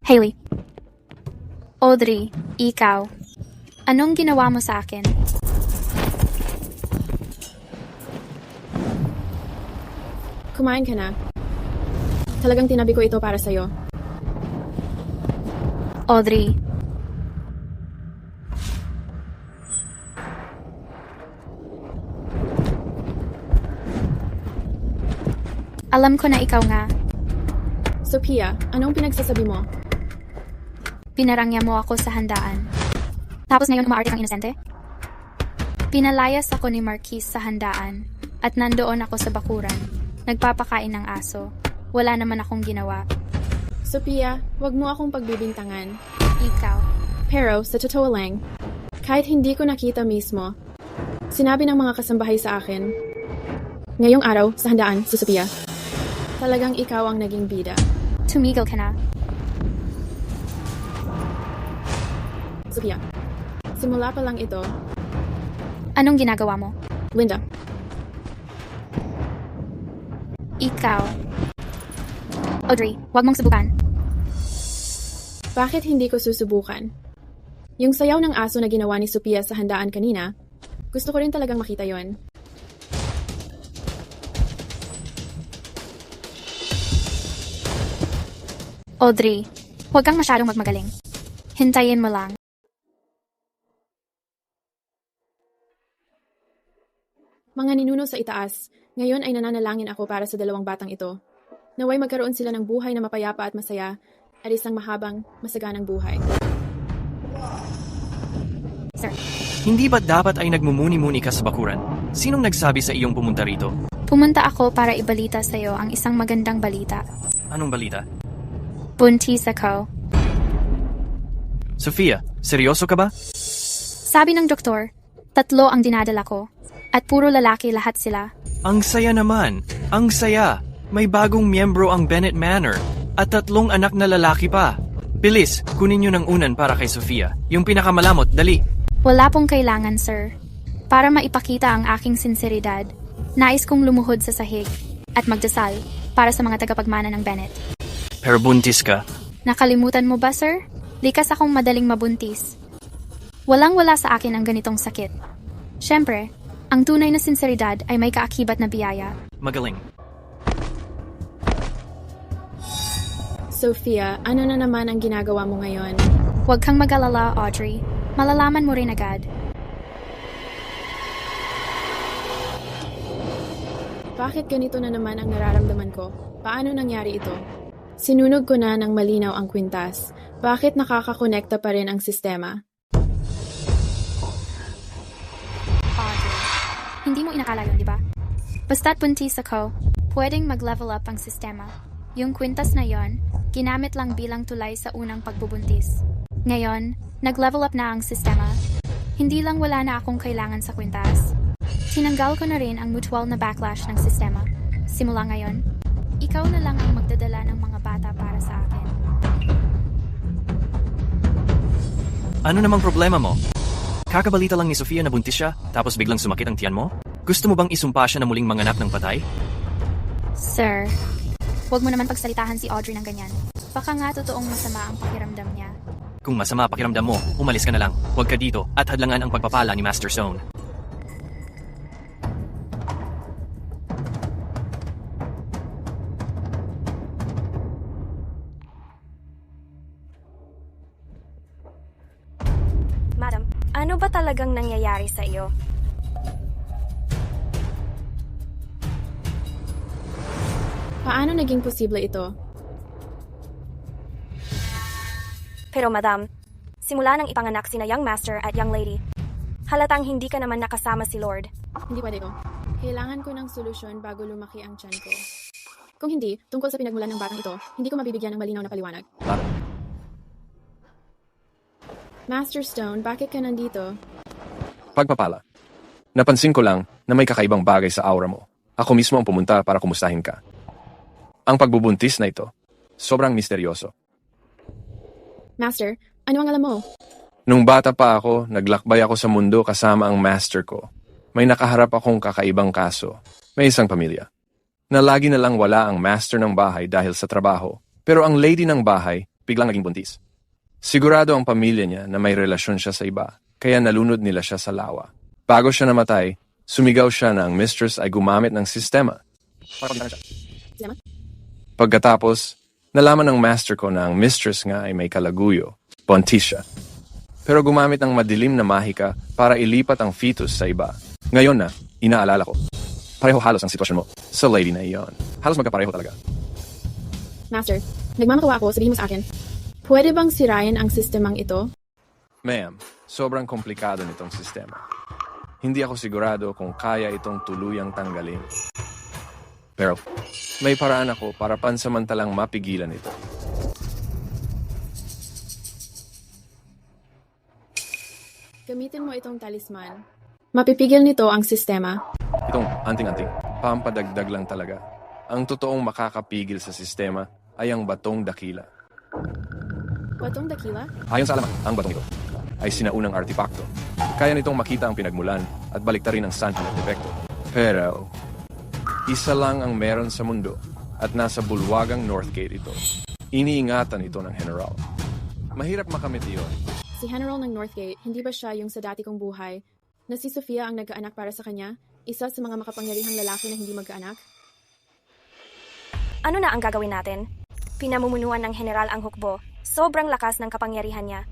Hailey. Audrey, ikaw. Anong ginawa mo sa akin? Kumain ka na. Talagang tinabi ko ito para sa'yo. Audrey. Alam ko na ikaw nga. Sophia, anong pinagsasabi mo? Pinarangya mo ako sa handaan. Tapos ngayon umaarte kang inosente? Pinalayas ako ni Marquis sa handaan at nandoon ako sa bakuran. Nagpapakain ng aso. Wala naman akong ginawa. Sophia, wag mo akong pagbibintangan. Ikaw. Pero, sa totoo lang, kahit hindi ko nakita mismo, sinabi ng mga kasambahay sa akin, ngayong araw, sa handaan, si Sophia, talagang ikaw ang naging bida. Tumigil ka na. Sophia, simula pa lang ito, Anong ginagawa mo? Linda, Ikaw. Audrey, wag mong subukan. bakit hindi ko susubukan? Yung sayaw ng aso na ginawa ni Sophia sa handaan kanina, gusto ko rin talagang makita yon. Audrey, huwag kang masyadong magmagaling. Hintayin mo lang. Mga ninuno sa itaas, ngayon ay nananalangin ako para sa dalawang batang ito. Naway magkaroon sila ng buhay na mapayapa at masaya at isang mahabang, masaganang buhay. Sir, Hindi ba't dapat ay nagmumuni-muni ka sa bakuran? Sinong nagsabi sa iyong pumunta rito? pumunta ako para ibalita sa'yo ang isang magandang balita. Anong balita? Buntis ako. Sophia, seryoso ka ba? Sabi ng doktor, 3 ang dinadala ko. At puro lalaki lahat sila. Ang saya naman! Ang saya! May bagong miyembro ang Bennett Manor at 3 anak na lalaki pa. Bilis, kunin niyo ng unan para kay Sophia. Yung pinakamalamot, dali! Wala pong kailangan, sir. Para maipakita ang aking sinseridad, nais kong lumuhod sa sahig at magdasal para sa mga tagapagmana ng Bennett. Pero buntis ka. Nakalimutan mo ba, sir? Likas akong madaling mabuntis. Walang-wala sa akin ang ganitong sakit. Siyempre, ang tunay na sinseridad ay may kaakibat na biyaya. Magaling. Sophia, ano na naman ang ginagawa mo ngayon? Huwag kang mag-alala, Audrey. Malalaman mo rin agad. Bakit ganito na naman ang nararamdaman ko? Paano nangyari ito? Sinunog ko na ng malinaw ang kwintas. Bakit nakakakonekta pa rin ang sistema? Audrey, hindi mo inakala yun, di ba? Basta't buntis ako, pwedeng mag-level up ang sistema. Yung kwintas na yon, ginamit lang bilang tulay sa unang pagbubuntis. Ngayon, nag-level up na ang sistema. Hindi lang wala na akong kailangan sa kwintas. Tinanggal ko na rin ang mutual na backlash ng sistema. Simula ngayon, ikaw na lang ang magdadala ng mga bata para sa akin. Ano namang problema mo? Kakabalita lang ni Sophia na buntis siya, tapos biglang sumakit ang tiyan mo? Gusto mo bang isumpa siya na muling manganak ng patay? Sir, huwag mo naman pagsalitahan si Audrey ng ganyan. Baka nga totoong masama ang pakiramdam niya. Kung masama pakiramdam mo, umalis ka na lang. Huwag ka dito at hadlangan ang pagpapala ni Master Stone. Madam, ano ba talagang nangyayari sa iyo? Paano naging posible ito? Pero madam, simula nang ipanganak sina Young Master at Young Lady, halatang hindi ka naman nakasama si Lord. Hindi pwede ko. Kailangan ko ng solusyon bago lumaki ang tiyan ko. Kung hindi, tungkol sa pinagmulan ng batang ito, hindi ko mabibigyan ng malinaw na paliwanag. Master Stone, bakit ka nandito? Pagpapala. Napansin ko lang na may kakaibang bagay sa aura mo. Ako mismo ang pumunta para kumustahin ka. Ang pagbubuntis na ito, sobrang misteryoso. Master, ano ang alam mo? Nung bata pa ako, naglakbay ako sa mundo kasama ang master ko. May nakaharap akong kakaibang kaso. May isang pamilya na lagi na lang wala ang master ng bahay dahil sa trabaho. Pero ang lady ng bahay, biglang naging buntis. Sigurado ang pamilya niya na may relasyon siya sa iba, kaya nalunod nila siya sa lawa. Bago siya namatay, sumigaw siya na ang mistress ay gumamit ng sistema. Sistema? Pagkatapos, nalaman ng master ko na ang mistress nga ay may kalaguyo, buntis siya. Pero gumamit ng madilim na mahika para ilipat ang fetus sa iba. Ngayon na, inaalala ko. Pareho halos ang sitwasyon mo sa lady na iyon. Halos magkapareho talaga. Master, nagmamakawa ako, sabihin mo sa akin. Pwede bang sirain ang sistemang ito? Ma'am, sobrang komplikado nitong sistema. Hindi ako sigurado kung kaya itong tuluyang tanggalin. Pero, may paraan ako para pansamantalang mapigilan ito. Gamitin mo itong talisman. Mapipigil nito ang sistema. Itong anting-anting, pampadagdag lang talaga. Ang totoong makakapigil sa sistema ay ang batong dakila. Batong dakila? Ayon sa alamat, ang batong ito ay sinaunang artipakto. Kaya nitong makita ang pinagmulan at baliktarin ang sanhi ng epekto. Pero, isa lang ang meron sa mundo at nasa bulwagang Northgate ito. Iniingatan ito ng General. Mahirap makamit iyon. Si General ng Northgate, hindi ba siya yung sa dati kong buhay na si Sofia ang nagkaanak para sa kanya? Isa sa mga makapangyarihang lalaki na hindi magkaanak? Ano na ang gagawin natin? Pinamumunuan ng general ang hukbo. Sobrang lakas ng kapangyarihan niya.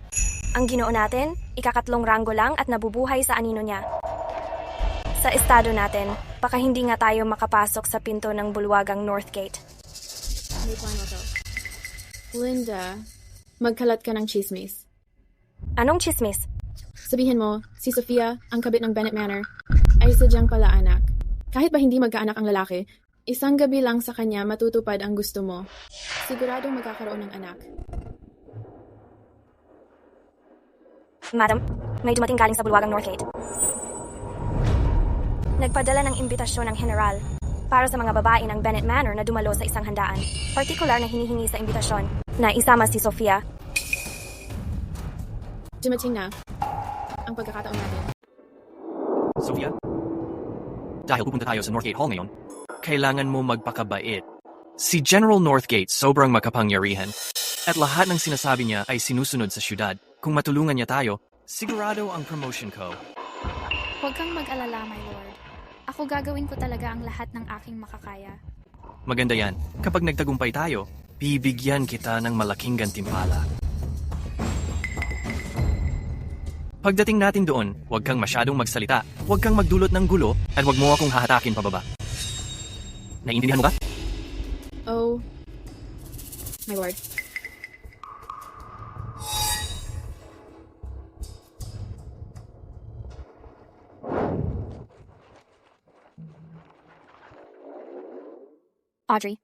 Ang ginoo natin, ikakatlong ranggo lang at nabubuhay sa anino niya. Sa estado natin, baka hindi nga tayo makapasok sa pinto ng bulwagang Northgate. May plano to. Linda, magkalat ka ng chismis. Anong chismis? Sabihin mo, si Sofia, ang kabit ng Bennett Manor, ay sadyang pala anak. Kahit ba hindi magkaanak ang lalaki, isang gabi lang sa kanya matutupad ang gusto mo. Siguradong magkakaroon ng anak. Madam, may dumating galing sa bulwagang Northgate. Nagpadala ng imbitasyon ng general para sa mga babae ng Bennett Manor na dumalo sa isang handaan. Partikular na hinihingi sa imbitasyon na isama si Sofia. Dumating na ang pagkakataon natin. Sofia? Dahil pupunta tayo sa Northgate Hall ngayon, kailangan mo magpakabait. Si General Northgate sobrang makapangyarihan at lahat ng sinasabi niya ay sinusunod sa syudad. Kung matulungan niya tayo, sigurado ang promotion ko. Huwag kang mag-alala, my lord. Ako gagawin ko talaga ang lahat ng aking makakaya. Maganda yan. Kapag nagtagumpay tayo, bibigyan kita ng malaking gantimpala. Pagdating natin doon, huwag kang masyadong magsalita, huwag kang magdulot ng gulo, at huwag mo akong hahatakin pababa. Naiintindihan mo ba? Oh, my lord. Audrey,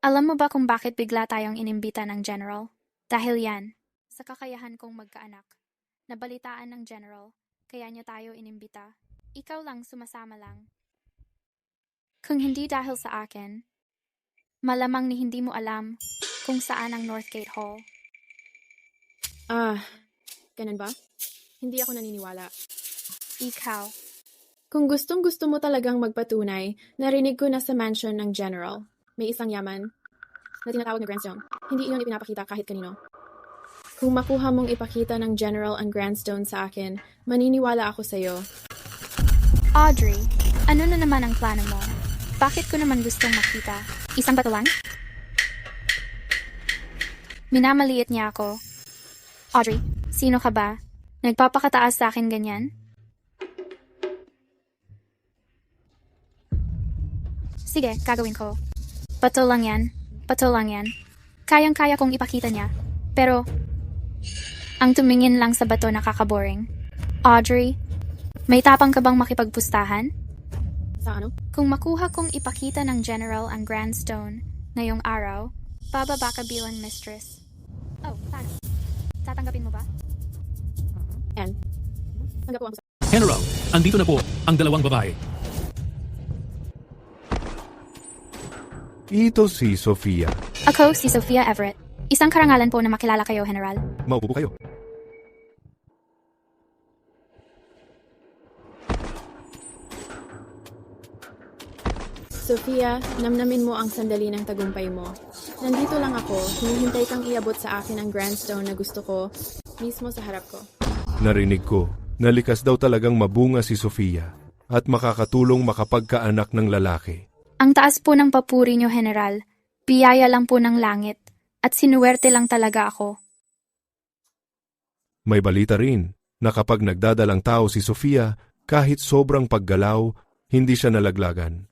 alam mo ba kung bakit bigla tayong inimbita ng General? Dahil yan, sa kakayahan kong magkaanak. Nabalitaan ng General, kaya niya tayo inimbita. Ikaw lang sumasama lang. Kung hindi dahil sa akin, malamang ni hindi mo alam kung saan ang Northgate Hall. Ganun ba? Hindi ako naniniwala. Ikaw. Kung gustong-gusto mo talagang magpatunay, narinig ko na sa mansion ng General. May isang yaman na tinatawag na Grandstone. Hindi iyon ipinapakita kahit kanino. Kung makuha mong ipakita ng General ang Grandstone sa akin, maniniwala ako sa'yo. Audrey, ano na naman ang plano mo? Bakit ko naman gustong makita? Isang bato lang? Minamaliit niya ako. Audrey, sino ka ba? Nagpapakataas sa akin ganyan? Sige, gagawin ko. Bato lang yan. Bato lang yan. Kayang-kaya kong ipakita niya. Pero, ang tumingin lang sa bato nakakaboring. Audrey, may tapang ka bang makipagpustahan? Sa ano? Kung makuha kong ipakita ng General ang Grandstone ngayong araw, bababa ka bilang mistress. Oh, paano? Tatanggapin mo ba? And, tanggap ko ang General, andito na po ang dalawang babae. Ito si Sofia. Ako si Sofia Everett. Isang karangalan po na makilala kayo, General. Maupo po kayo. Sofia, namnamin mo ang sandali ng tagumpay mo. Nandito lang ako, hinihintay kang iabot sa akin ang Grandstone na gusto ko, mismo sa harap ko. Narinig ko, nalikas daw talagang mabunga si Sofia at makakatulong makapagkaanak ng lalaki. Ang taas po ng papuri niyo, General. Biyaya lang po ng langit. At sinuwerte lang talaga ako. May balita rin na kapag nagdadalang tao si Sofia, kahit sobrang paggalaw, hindi siya nalaglagan.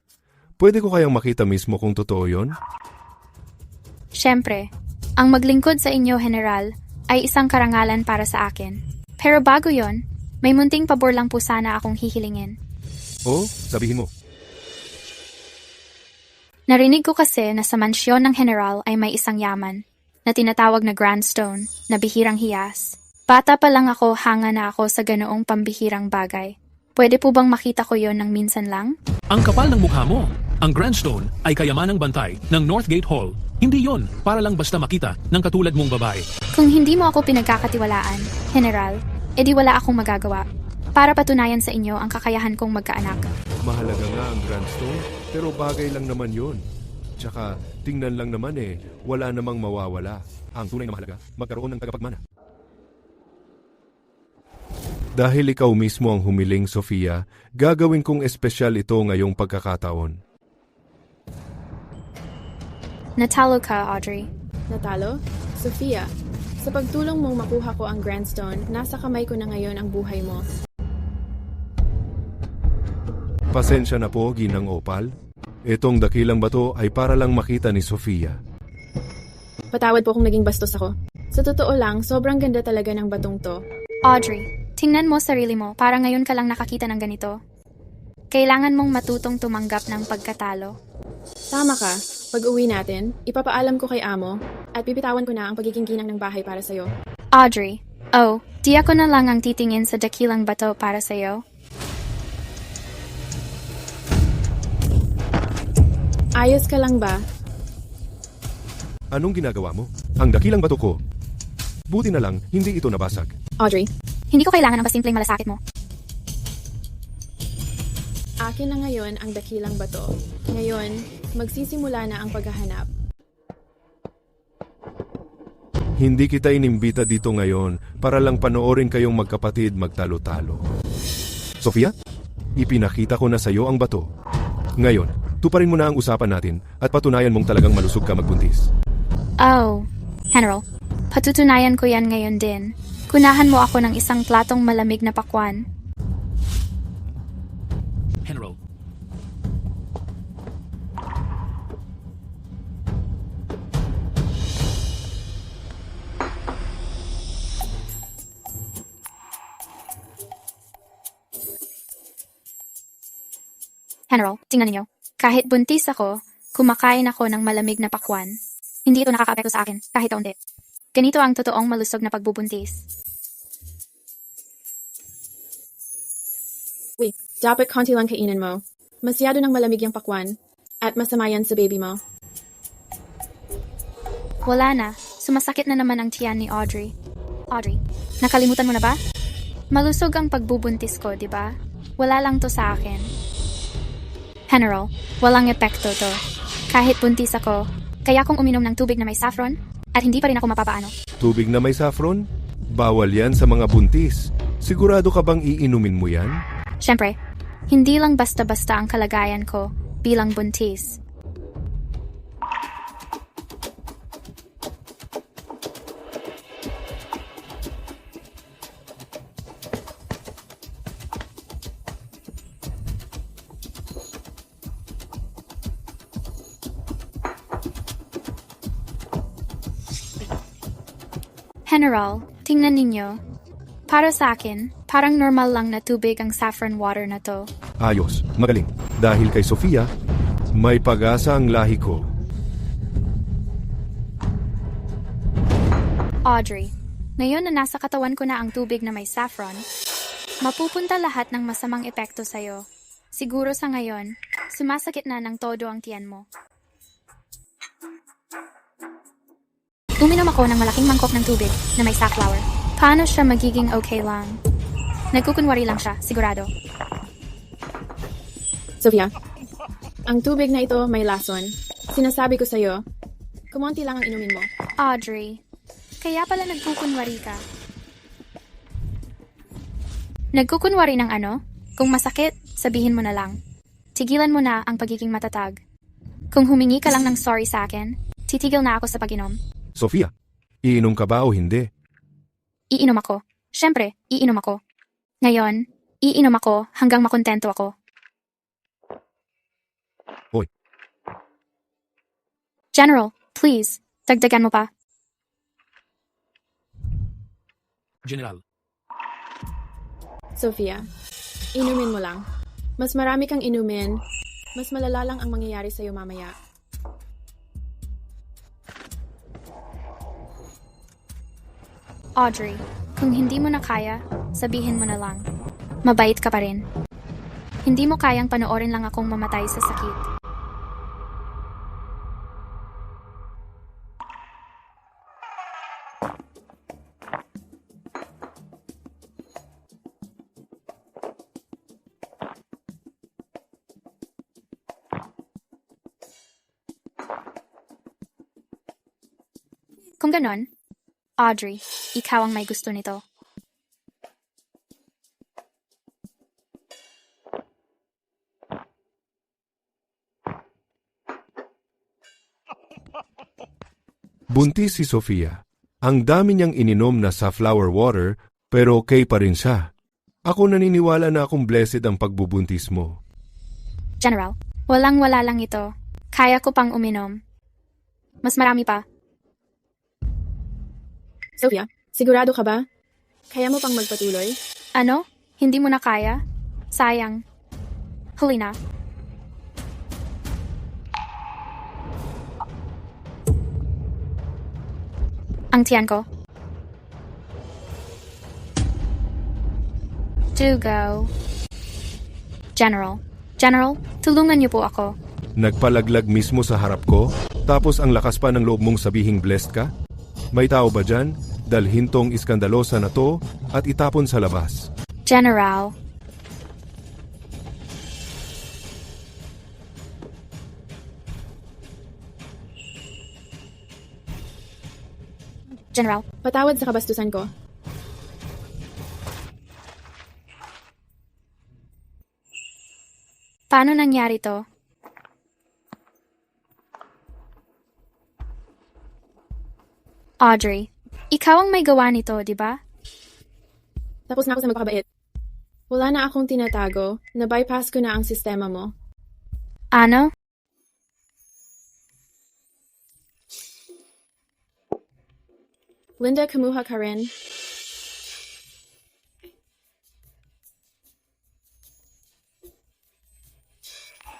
Pwede ko kayang makita mismo kung totoo yon? Siyempre, ang maglingkod sa inyo, General, ay isang karangalan para sa akin. Pero bago yon, may munting pabor lang po sana akong hihilingin. Oo, sabihin mo. Narinig ko kasi na sa mansyon ng General ay may isang yaman na tinatawag na Grandstone na bihirang hiyas. Bata pa lang ako, hanga na ako sa ganoong pambihirang bagay. Pwede po bang makita ko yon ng minsan lang? Ang kapal ng mukha mo. Ang Grandstone ay kayamanang bantay ng Northgate Hall. Hindi yon para lang basta makita ng katulad mong babae. Kung hindi mo ako pinagkakatiwalaan, General, edi wala akong magagawa para patunayan sa inyo ang kakayahan kong magkaanak. Mahalaga nga ang Grandstone, pero bagay lang naman yon. Tsaka, tingnan lang naman wala namang mawawala. Ang tunay na mahalaga, magkaroon ng tagapagmana. Dahil ikaw mismo ang humiling, Sofia, gagawin kong espesyal ito ngayong pagkakataon. Natalo ka, Audrey. Natalo? Sofia, sa pagtulong mong makuha ko ang Grandstone, nasa kamay ko na ngayon ang buhay mo. Pasensya na po, Ginang Opal. Itong dakilang bato ay para lang makita ni Sofia. Patawad po kung naging bastos ako. Sa totoo lang, sobrang ganda talaga ng batong to. Audrey, tingnan mo sarili mo para ngayon ka lang nakakita ng ganito. Kailangan mong matutong tumanggap ng pagkatalo. Tama ka. Pag-uwi natin, ipapaalam ko kay Amo at pipitawan ko na ang pagiging ginang ng bahay para sa'yo. Audrey, di ako na lang ang titingin sa dakilang bato para sa'yo. Ayos ka lang ba? Anong ginagawa mo? Ang dakilang bato ko. Buti na lang, hindi ito nabasag. Audrey, hindi ko kailangan ng pasimpleng malasakit mo. akin na ngayon ang dakilang bato. Ngayon, magsisimula na ang paghahanap. Hindi kita inimbita dito ngayon para lang panoorin kayong magkapatid magtalo-talo. Sofia, ipinakita ko na sa iyo ang bato. Ngayon, tuparin mo na ang usapan natin at patunayan mong talagang malusog ka magbuntis. Oh, General, patutunayan ko yan ngayon din. Kunahan mo ako ng isang platong malamig na pakwan. General. General, tingnan ninyo. Kahit buntis ako, kumakain ako ng malamig na pakwan. Hindi ito nakaka-apekto sa akin, kahit kaunti. Ganito ang totoong malusog na pagbubuntis. Uy, dapat konti lang kainin mo. Masyado ng malamig yung pakwan. At masama yan sa baby mo. Wala na. Sumasakit na naman ang tiyan ni Audrey. Audrey, nakalimutan mo na ba? Malusog ang pagbubuntis ko, di ba? Wala lang to sa akin. General, walang epekto to. Kahit buntis ako, kaya kong uminom ng tubig na may saffron at hindi pa rin ako mapapaano. Tubig na may saffron? Bawal yan sa mga buntis. Sigurado ka bang iinumin mo yan? Siyempre, hindi lang basta-basta ang kalagayan ko bilang buntis. General, tingnan ninyo. Para sa akin, parang normal lang na tubig ang saffron water na to. Ayos, magaling. Dahil kay Sofia, may pag-asa ang lahi ko. Audrey, ngayon na nasa katawan ko na ang tubig na may saffron, mapupunta lahat ng masamang epekto sa'yo. Siguro sa ngayon, sumasakit na ng todo ang tiyan mo. Uminom ako ng malaking mangkok ng tubig na may safflower. Paano siya magiging okay lang? Nagkukunwari lang siya, sigurado. Sofia, ang tubig na ito may lason. Sinasabi ko sa'yo, kumonti lang ang inumin mo. Audrey, kaya pala nagkukunwari ka. Nagkukunwari ng ano? Kung masakit, sabihin mo na lang. Tigilan mo na ang pagiging matatag. Kung humingi ka lang ng sorry sa akin, titigil na ako sa pag-inom. Sofia, iinom ka ba o hindi? Iinom ako. Siyempre, iinom ako. Ngayon, iinom ako hanggang makontento ako. Hoy, General, please, dagdagan mo pa. General, Sofia, inumin mo lang. Mas marami kang inumin, mas malala lang ang mangyayari sa'yo mamaya. Audrey, kung hindi mo na kaya, sabihin mo na lang. Mabait ka pa rin. Hindi mo kayang panoorin lang akong mamatay sa sakit. Kung ganon, Audrey, ikaw ang may gusto nito. Buntis si Sofia. Ang dami niyang ininom na safflower water, pero okay pa rin siya. Ako naniniwala na akong blessed ang pagbubuntis mo. General, walang-wala lang ito. Kaya ko pang uminom. Mas marami pa. Sofia, sigurado ka ba? Kaya mo pang magpatuloy? Ano? Hindi mo na kaya? Sayang. Huli na. Ang tiyan ko. Do go. General, tulungan niyo po ako. Nagpalaglag mismo sa harap ko, tapos ang lakas pa ng loob mong sabihing blessed ka? May tao ba dyan? Dalhin tong iskandalosa na to at itapon sa labas. General. General. Patawad sa kabastusan ko. Paano nangyari to? Audrey, ikaw ang may gawa nito, di ba? Tapos na ako sa magpakabait. Wala na akong tinatago. Na-bypass ko na ang sistema mo. Ano? Linda, kumuha ka rin.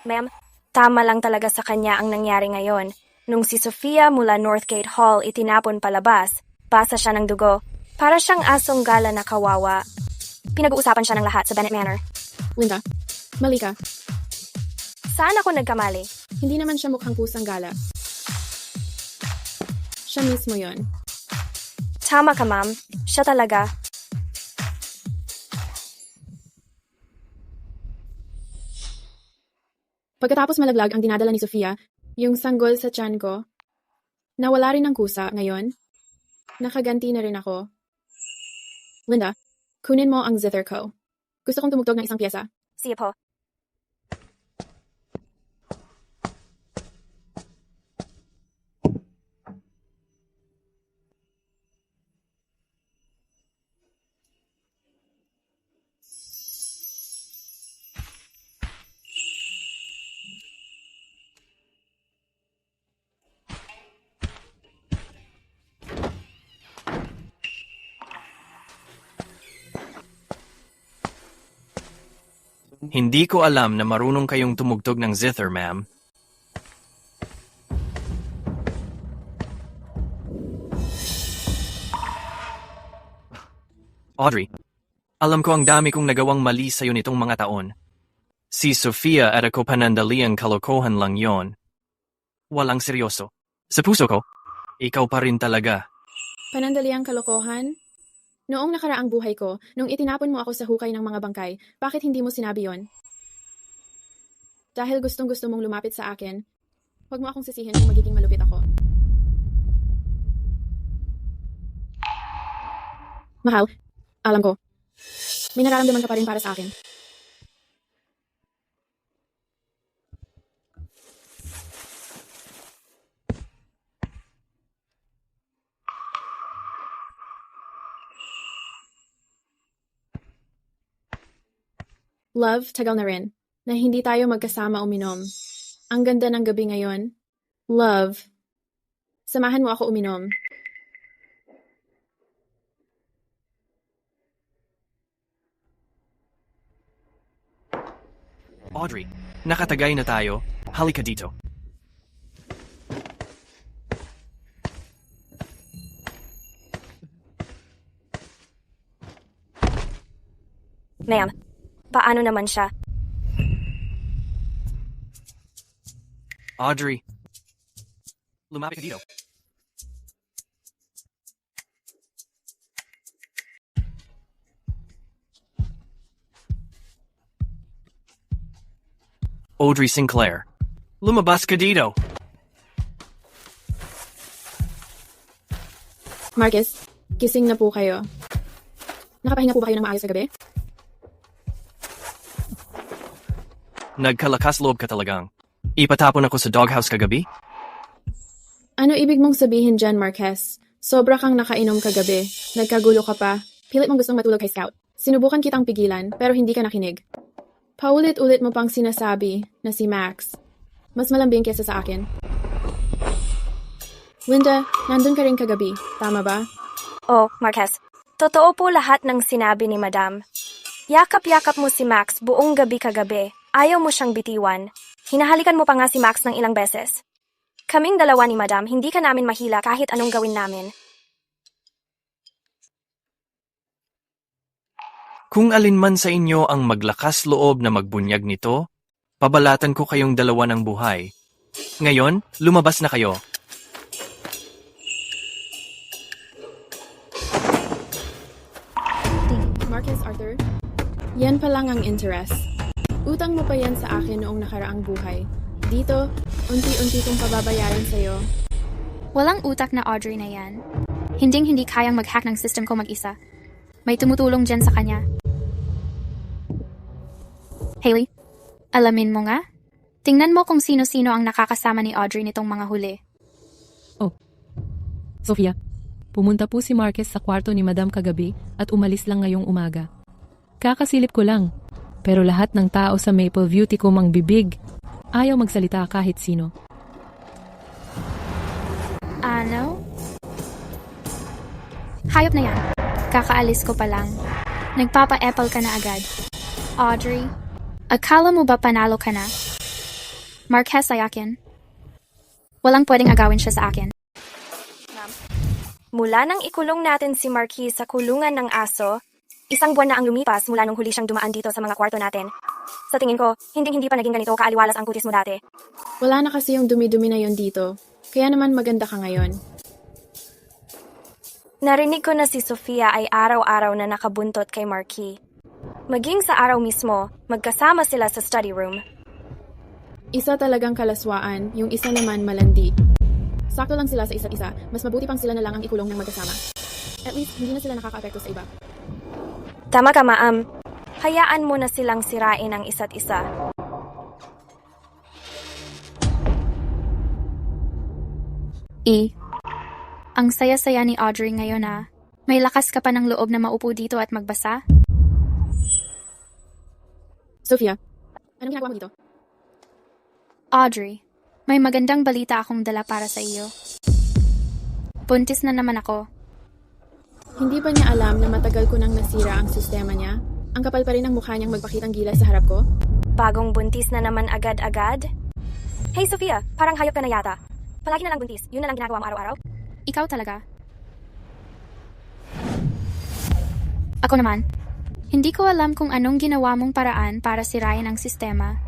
Ma'am, tama lang talaga sa kanya ang nangyari ngayon. Nung si Sofia mula Northgate Hall itinapon palabas, basa siya ng dugo. Para siyang asong gala na kawawa. Pinag-uusapan siya ng lahat sa Bennett Manor. Linda, mali ka. Saan ako nagkamali? Hindi naman siya mukhang pusang gala. Siya mismo yon. Tama ka, ma'am. Siya talaga. Pagkatapos malaglag ang dinadala ni Sofia, yung sanggol sa tiyan ko, nawala rin ng kusa ngayon. Nakaganti na rin ako. Linda, kunin mo ang zither ko. Gusto kong tumugtog ng isang pyesa. Sige po. Hindi ko alam na marunong kayong tumugtog ng zither, ma'am. Audrey, alam ko ang dami kong nagawang mali sa'yo nitong mga taon. Si Sofia at ako panandaliang kalokohan lang yon. Walang seryoso. Sa puso ko, ikaw pa rin talaga. Panandaliang kalokohan? Noong nakaraang buhay ko, nung itinapon mo ako sa hukay ng mga bangkay, bakit hindi mo sinabi yon? Dahil gustong-gusto mong lumapit sa akin, huwag mo akong sisihin kung magiging malupit ako. Mahal, alam ko. May nararamdaman ka pa rin para sa akin. Love, tagal na rin, na hindi tayo magkasama uminom. Ang ganda ng gabi ngayon. Love, Samahan mo ako uminom. Audrey, nakatagay na tayo. Halika dito. Ma'am, paano naman siya? Audrey, lumapit ka dito. Audrey Sinclair, lumabas ka dito. Marcus, gising na po kayo. Nakapahinga po ba kayo ng maayos sa gabi? Nagkalakas loob ka talagang. Ipatapon ako sa doghouse kagabi? Ano ibig mong sabihin dyan, Marquez? Sobra kang nakainom kagabi. Nagkagulo ka pa. Pilit mong gustong matulog kay Scout. Sinubukan kitang pigilan, pero hindi ka nakinig. Paulit-ulit mo pang sinasabi na si Max. Mas malambing kesa sa akin. Linda, nandun ka rin kagabi. Tama ba? Oh, Marquez. Totoo po lahat ng sinabi ni Madam. Yakap-yakap mo si Max buong gabi kagabi. Ayaw mo siyang bitiwan. Hinahalikan mo pa nga si Max ng ilang beses. Kaming dalawa ni Madam, hindi ka namin mahila kahit anong gawin namin. Kung alin man sa inyo ang maglakas loob na magbunyag nito, pabalatan ko kayong dalawa ng buhay. Ngayon, lumabas na kayo. Marcus Arthur, yan pa lang ang interest. Utang mo pa yan sa akin noong nakaraang buhay. Dito, unti-unti kong pababayaran sa'yo. Walang utak na Audrey na yan. Hinding-hindi kayang mag-hack ng system ko mag-isa. May tumutulong dyan sa kanya. Hailey, alamin mo nga? Tingnan mo kung sino-sino ang nakakasama ni Audrey nitong mga huli. Oh, Sofia, pumunta po si Marquez sa kwarto ni Madam kagabi at umalis lang ngayong umaga. Kakasilip ko lang, pero lahat ng tao sa Maple View tikom ang bibig. Ayaw magsalita kahit sino. Ano? Hayop na yan. Kakaalis ko pa lang. Nagpapa-apple ka na agad. Audrey, akala mo ba panalo ka na? Marquez ay akin. Walang pwedeng agawin siya sa akin. Mula nang ikulong natin si Marquis sa kulungan ng aso, isang buwan na ang lumipas mula nung huli siyang dumaan dito sa mga kwarto natin. Sa tingin ko, hindi pa naging ganito kaaliwalas ang kutis mo dati. Wala na kasi yung dumi-dumi na yon dito. Kaya naman maganda ka ngayon. Narinig ko na si Sofia ay araw-araw na nakabuntot kay Marquis. Maging sa araw mismo, magkasama sila sa study room. Isa talagang kalaswaan, yung isa naman malandi. Sakto lang sila sa isa't isa, mas mabuti pang sila na lang ang ikulong ng magkasama. At least, hindi na sila nakaka-apekto sa iba. Tama ka, Ma'am. Hayaan mo na silang sirain ang isa't isa. Ang saya-saya ni Audrey ngayon ah. May lakas ka pa ng loob na maupo dito at magbasa? Sofia, anong ginagawa mo dito? Audrey, may magandang balita akong dala para sa iyo. Buntis na naman ako. Hindi ba niya alam na matagal ko nang nasira ang sistema niya? Ang kapal pa rin ang mukha niyang magpakitang gilas sa harap ko? Bagong buntis na naman agad-agad? Hey Sofia, parang hayop ka na yata. Palagi na lang buntis, yun na lang ginagawa mo araw-araw? Ikaw talaga. Ako naman, hindi ko alam kung anong ginawa mong paraan para sirain ang sistema.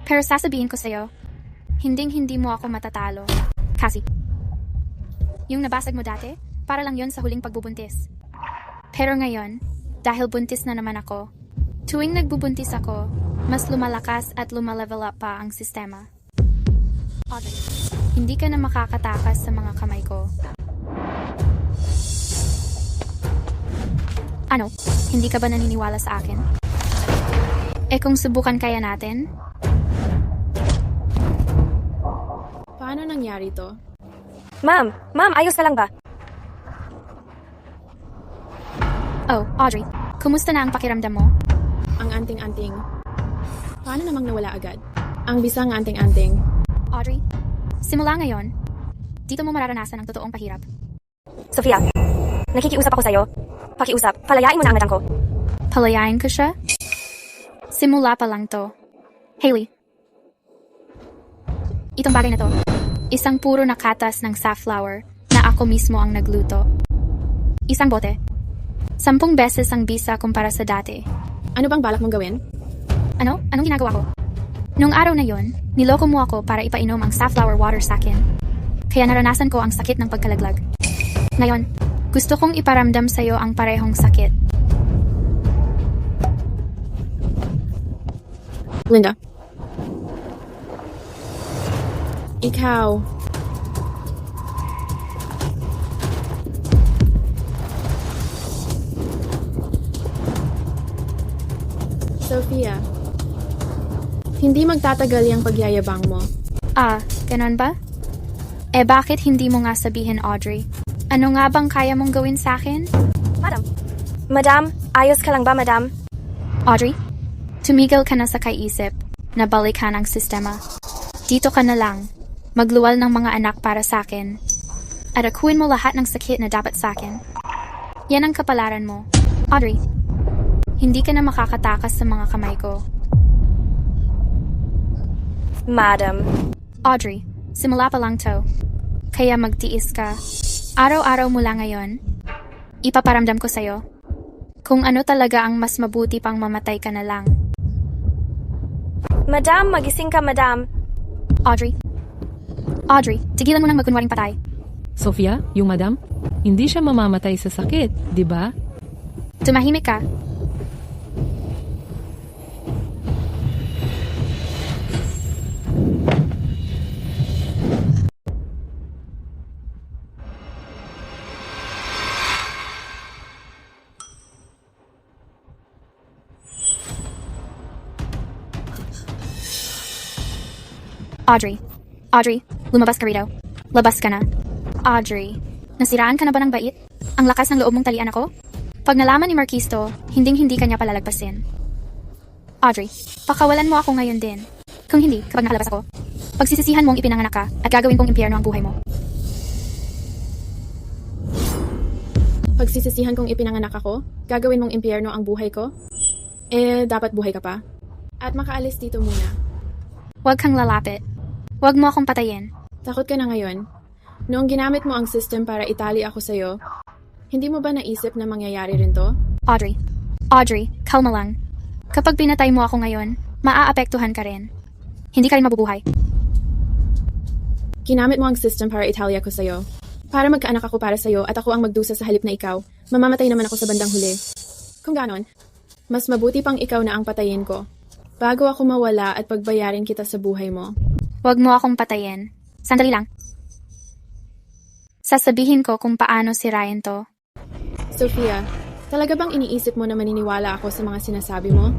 Pero sasabihin ko sa'yo, hinding-hindi mo ako matatalo. Kasi, yung nabasag mo dati, para lang yon sa huling pagbubuntis. Pero ngayon, dahil buntis na naman ako, tuwing nagbubuntis ako, mas lumalakas at lumalevel up pa ang sistema. Audrey, hindi ka na makakatakas sa mga kamay ko. Ano? Hindi ka ba naniniwala sa akin? Kung subukan kaya natin? Paano nangyari to? Ma'am, ayos ka lang ba? Oh, Audrey, kumusta na ang pakiramdam mo? Ang anting-anting. Paano namang nawala agad? Ang bisang anting-anting. Audrey, simula ngayon, Dito mo mararanasan ang totoong pahirap. Sofia, nakikiusap ako sa'yo. Pakiusap, palayain mo na ang anak ko. Palayain ko siya? Simula pa lang to. Hailey. Itong bagay na to. Isang puro na katas ng safflower na ako mismo ang nagluto. Isang bote. 10 beses ang bisa kumpara sa dati. Ano bang balak mong gawin? Ano? Anong ginagawa ko? Noong araw na yon, niloko mo ako para ipainom ang safflower water sa akin. Kaya naranasan ko ang sakit ng pagkalaglag. Ngayon, gusto kong iparamdam sa'yo ang parehong sakit. Linda. Ikaw. Sophia. Hindi magtatagal yung pagyayabang mo. Ah, ganon ba? Eh bakit hindi mo nga sabihin, Audrey? Ano nga bang kaya mong gawin sa akin? Madam, ayos ka lang ba, madam? Audrey, tumigil ka na sa kaisip na balikan ang sistema. Dito ka na lang, magluwal ng mga anak para sa akin. At akuin mo lahat ng sakit na dapat sa akin. Yan ang kapalaran mo. Audrey, hindi ka na makakatakas sa mga kamay ko. Madam. Audrey, simula pa lang to. Kaya magtiis ka. Araw-araw mula ngayon, ipaparamdam ko sa'yo kung ano talaga ang mas mabuti pang mamatay ka na lang. Madam, magising ka, madam. Audrey, tigilan mo nang magkunwaring patay. Sofia, yung madam, hindi siya mamamatay sa sakit, di ba? Tumahimik ka. Audrey, lumabas ka rito. Labas ka na. Audrey, nasiraan ka na ba ng bait? Ang lakas ng loob mong talian ako? Pag nalaman ni Marquisto, hinding-hindi ka niya palalagpasin. Audrey, pakawalan mo ako ngayon din. Kung hindi, kapag nakalabas ako, pagsisisihan mong ipinanganak ka at gagawin kong impyerno ang buhay mo. Pagsisisihan kong ipinanganak ako, gagawin mong impyerno ang buhay ko? Eh, dapat buhay ka pa. At makaalis dito muna. Huwag kang lalapit. Huwag mo akong patayin. Takot ka na ngayon. Noong ginamit mo ang system para itali ako sa'yo, hindi mo ba naisip na mangyayari rin to? Audrey, kalma lang. Kapag pinatay mo ako ngayon, maaapektuhan ka rin. Hindi ka rin mabubuhay. Ginamit mo ang system para itali ako sa'yo. Para magkaanak ako para sa'yo at ako ang magdusa sa halip na ikaw, mamamatay naman ako sa bandang huli. Kung ganon, mas mabuti pang ikaw na ang patayin ko, bago ako mawala at pagbayarin kita sa buhay mo. Huwag mo akong patayin. Sandali lang. Sasabihin ko kung paano sirain to. Sophia, talaga bang iniisip mo na maniniwala ako sa mga sinasabi mo?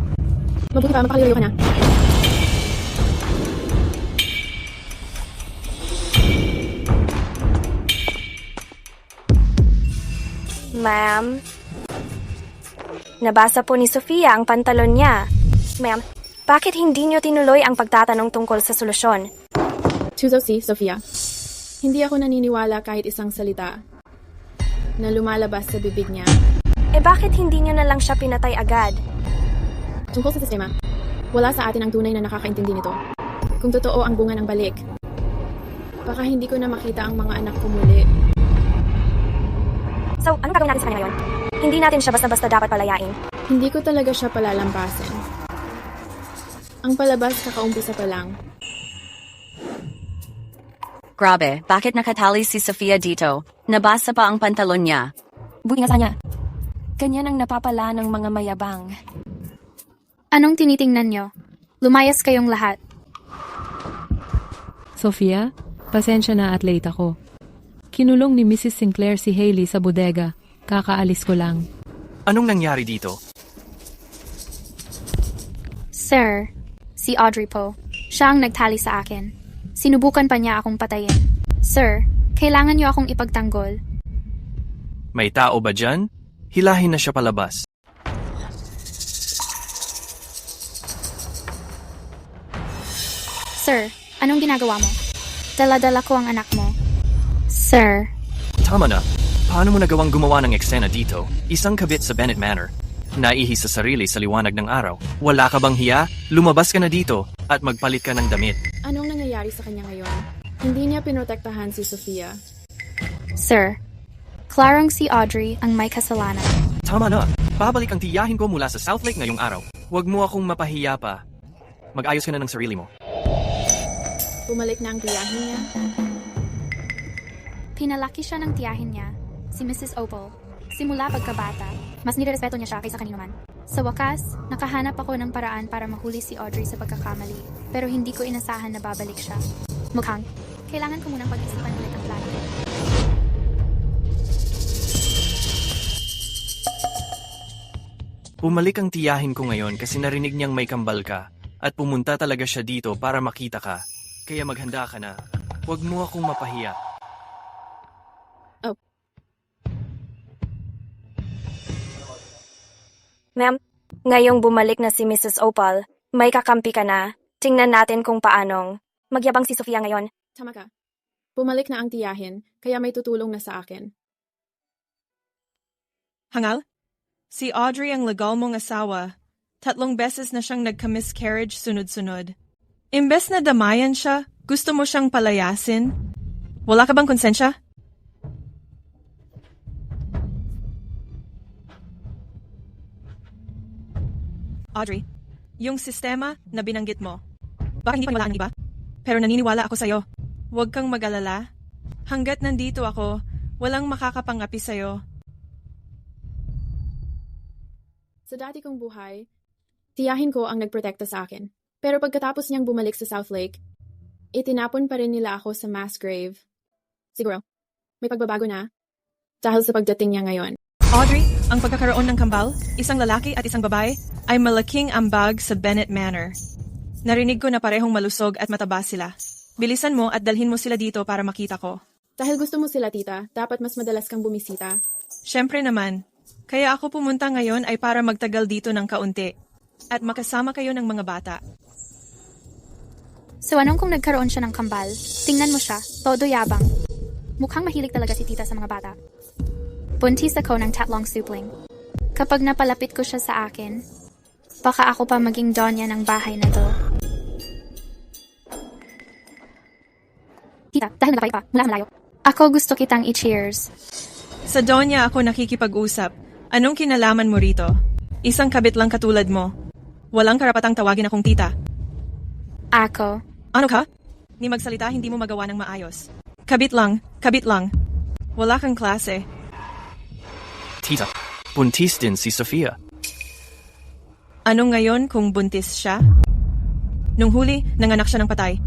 Mabuti pa, mapakaliwayo ka na. Ma'am, nabasa po ni Sofia ang pantalon niya. Ma'am, bakit hindi niyo tinuloy ang pagtatanong tungkol sa solusyon? Tuzo si Sofia. Hindi ako naniniwala kahit isang salita na lumalabas sa bibig niya. Eh bakit hindi niyo na lang siya pinatay agad? Tungkol sa sistema, wala sa atin ang tunay na nakakaintindi nito. Kung totoo ang bunga ng balik, baka hindi ko na makita ang mga anak ko muli. So, anong gagawin natin sa kanya ngayon? Hindi natin siya basta-basta dapat palayain. Hindi ko talaga siya palalampasin. Ang palabas kakaumpisa pa lang. Grabe, bakit nakatali si Sofia dito? Nabasa pa ang pantalon niya. Buti nga sa kanya. Ganyan ang napapala ng mga mayabang. Anong tinitingnan nyo? Lumayas kayong lahat. Sofia, pasensya na at late ako. Kinulong ni Mrs. Sinclair si Hailey sa bodega. Kakaalis ko lang. Anong nangyari dito? Sir, si Audrey po. Siya ang nagtali sa akin. Sinubukan pa niya akong patayin. Sir, kailangan niyo akong ipagtanggol. May tao ba dyan? Hilahin na siya palabas. Sir, anong ginagawa mo? Dala-dala ko ang anak mo. Sir, Tama na. Paano mo nagawang gumawa ng eksena dito? Isang kabit sa Bennett Manor. Naihi sa sarili sa liwanag ng araw. Wala ka bang hiya? Lumabas ka na dito at magpalit ka ng damit. Anong nangyayari sa kanya ngayon? Hindi niya pinotektahan si Sofia. Sir, klarong si Audrey ang may kasalanan. Tama na. Babalik ang tiyahin ko mula sa South Lake ngayong araw. Huwag mo akong mapahiya pa. Mag-ayos ka na ng sarili mo. Bumalik na ang tiyahin niya. Pinalaki siya ng tiyahin niya, si Mrs. Opal. Simula pagkabata, mas nirerespeto niya siya kaysa kanino man. Sa wakas, nakahanap ako ng paraan para mahuli si Audrey sa pagkakamali. Pero hindi ko inasahan na babalik siya. Mukhang, kailangan ko munang pag-isipan ulit ang plano. Bumalik ang tiyahin ko ngayon kasi narinig niyang may kambal ka. At pumunta talaga siya dito para makita ka. Kaya maghanda ka na. Huwag mo akong mapahiya. Ma'am, ngayong bumalik na si Mrs. Opal, may kakampi ka na. Tingnan natin kung paanong magyabang si Sofia ngayon. Tama ka. Bumalik na ang tiyahin, kaya may tutulong na sa akin. Hangal? Si Audrey ang legal mong asawa. 3 beses na siyang nagka-miscarriage sunod-sunod. Imbes na damayan siya, gusto mo siyang palayasin? Wala ka bang konsensya? Audrey, yung sistema na binanggit mo, baka hindi paniwalaan ng iba? Pero naniniwala ako sa'yo. Huwag kang mag-alala. Hanggat nandito ako, walang makakapangapi sa'yo. Sa dati kong buhay, tiyahin ko ang nagprotekta sa akin. Pero pagkatapos niyang bumalik sa South Lake, itinapon pa rin nila ako sa mass grave. Siguro, may pagbabago na dahil sa pagdating niya ngayon. Audrey, ang pagkakaroon ng kambal, isang lalaki at isang babae, ay malaking ambag sa Bennett Manor. Narinig ko na parehong malusog at mataba sila. Bilisan mo at dalhin mo sila dito para makita ko. Dahil gusto mo sila, tita, dapat mas madalas kang bumisita. Siyempre naman. Kaya ako pumunta ngayon ay para magtagal dito ng kaunti at makasama kayo ng mga bata. So anong kung nagkaroon siya ng kambal? Tingnan mo siya, todo yabang. Mukhang mahilig talaga si tita sa mga bata. Buntis ako ng 3 supling. Kapag napalapit ko siya sa akin, baka ako pa maging donya ng bahay na to. Tita, dahil nagkapay pa, mula malayo. Ako gusto kitang i-cheers. Sa donya ako nakikipag-usap. Anong kinalaman mo rito? Isang kabit lang katulad mo. Walang karapatang tawagin akong tita. Ako. Ano ka? Ni magsalita hindi mo magawa ng maayos. Kabit lang, kabit lang. Wala kang klase. Tita, buntis din si Sofia. Ano ngayon kung buntis siya? Nung huli, nanganak siya ng patay.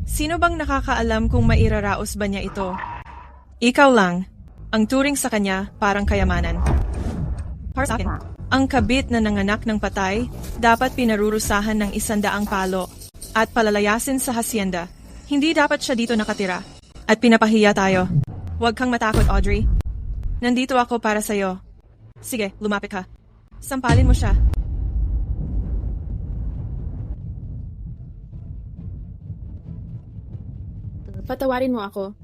Sino bang nakakaalam kung mairaraos ba niya ito? Ikaw lang. Ang turing sa kanya parang kayamanan. Para sa akin, ang kabit na nanganak ng patay dapat pinarurusahan ng 100 palo at palalayasin sa hacienda. Hindi dapat siya dito nakatira at pinapahiya tayo. Huwag kang matakot, Audrey. Nandito ako para sa'yo. Sige, lumapit ka. Sampalin mo siya. Patawarin mo ako.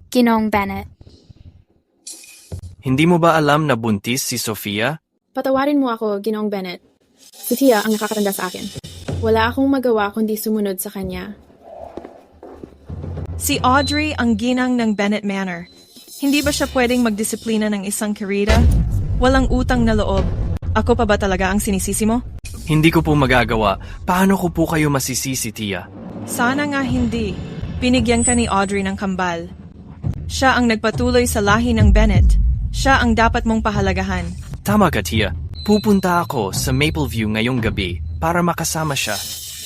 Ginoong Bennett. Hindi mo ba alam na buntis si Sofia? Patawarin mo ako, Ginoong Bennett. Si Tia ang nakakatanda sa akin. Wala akong magawa kundi sumunod sa kanya. Si Audrey ang ginang ng Bennett Manor. Hindi ba siya pwedeng magdisiplina ng isang karida? Walang utang na loob. Ako pa ba talaga ang sinisisi mo? Hindi ko po magagawa. Paano ko po kayo masisisi, Tia? Sana nga hindi. Binigyan ka ni Audrey ng kambal. Siya ang nagpatuloy sa lahi ng Bennett. Siya ang dapat mong pahalagahan. Tama ka, Tia. Pupunta ako sa Mapleview ngayong gabi para makasama siya.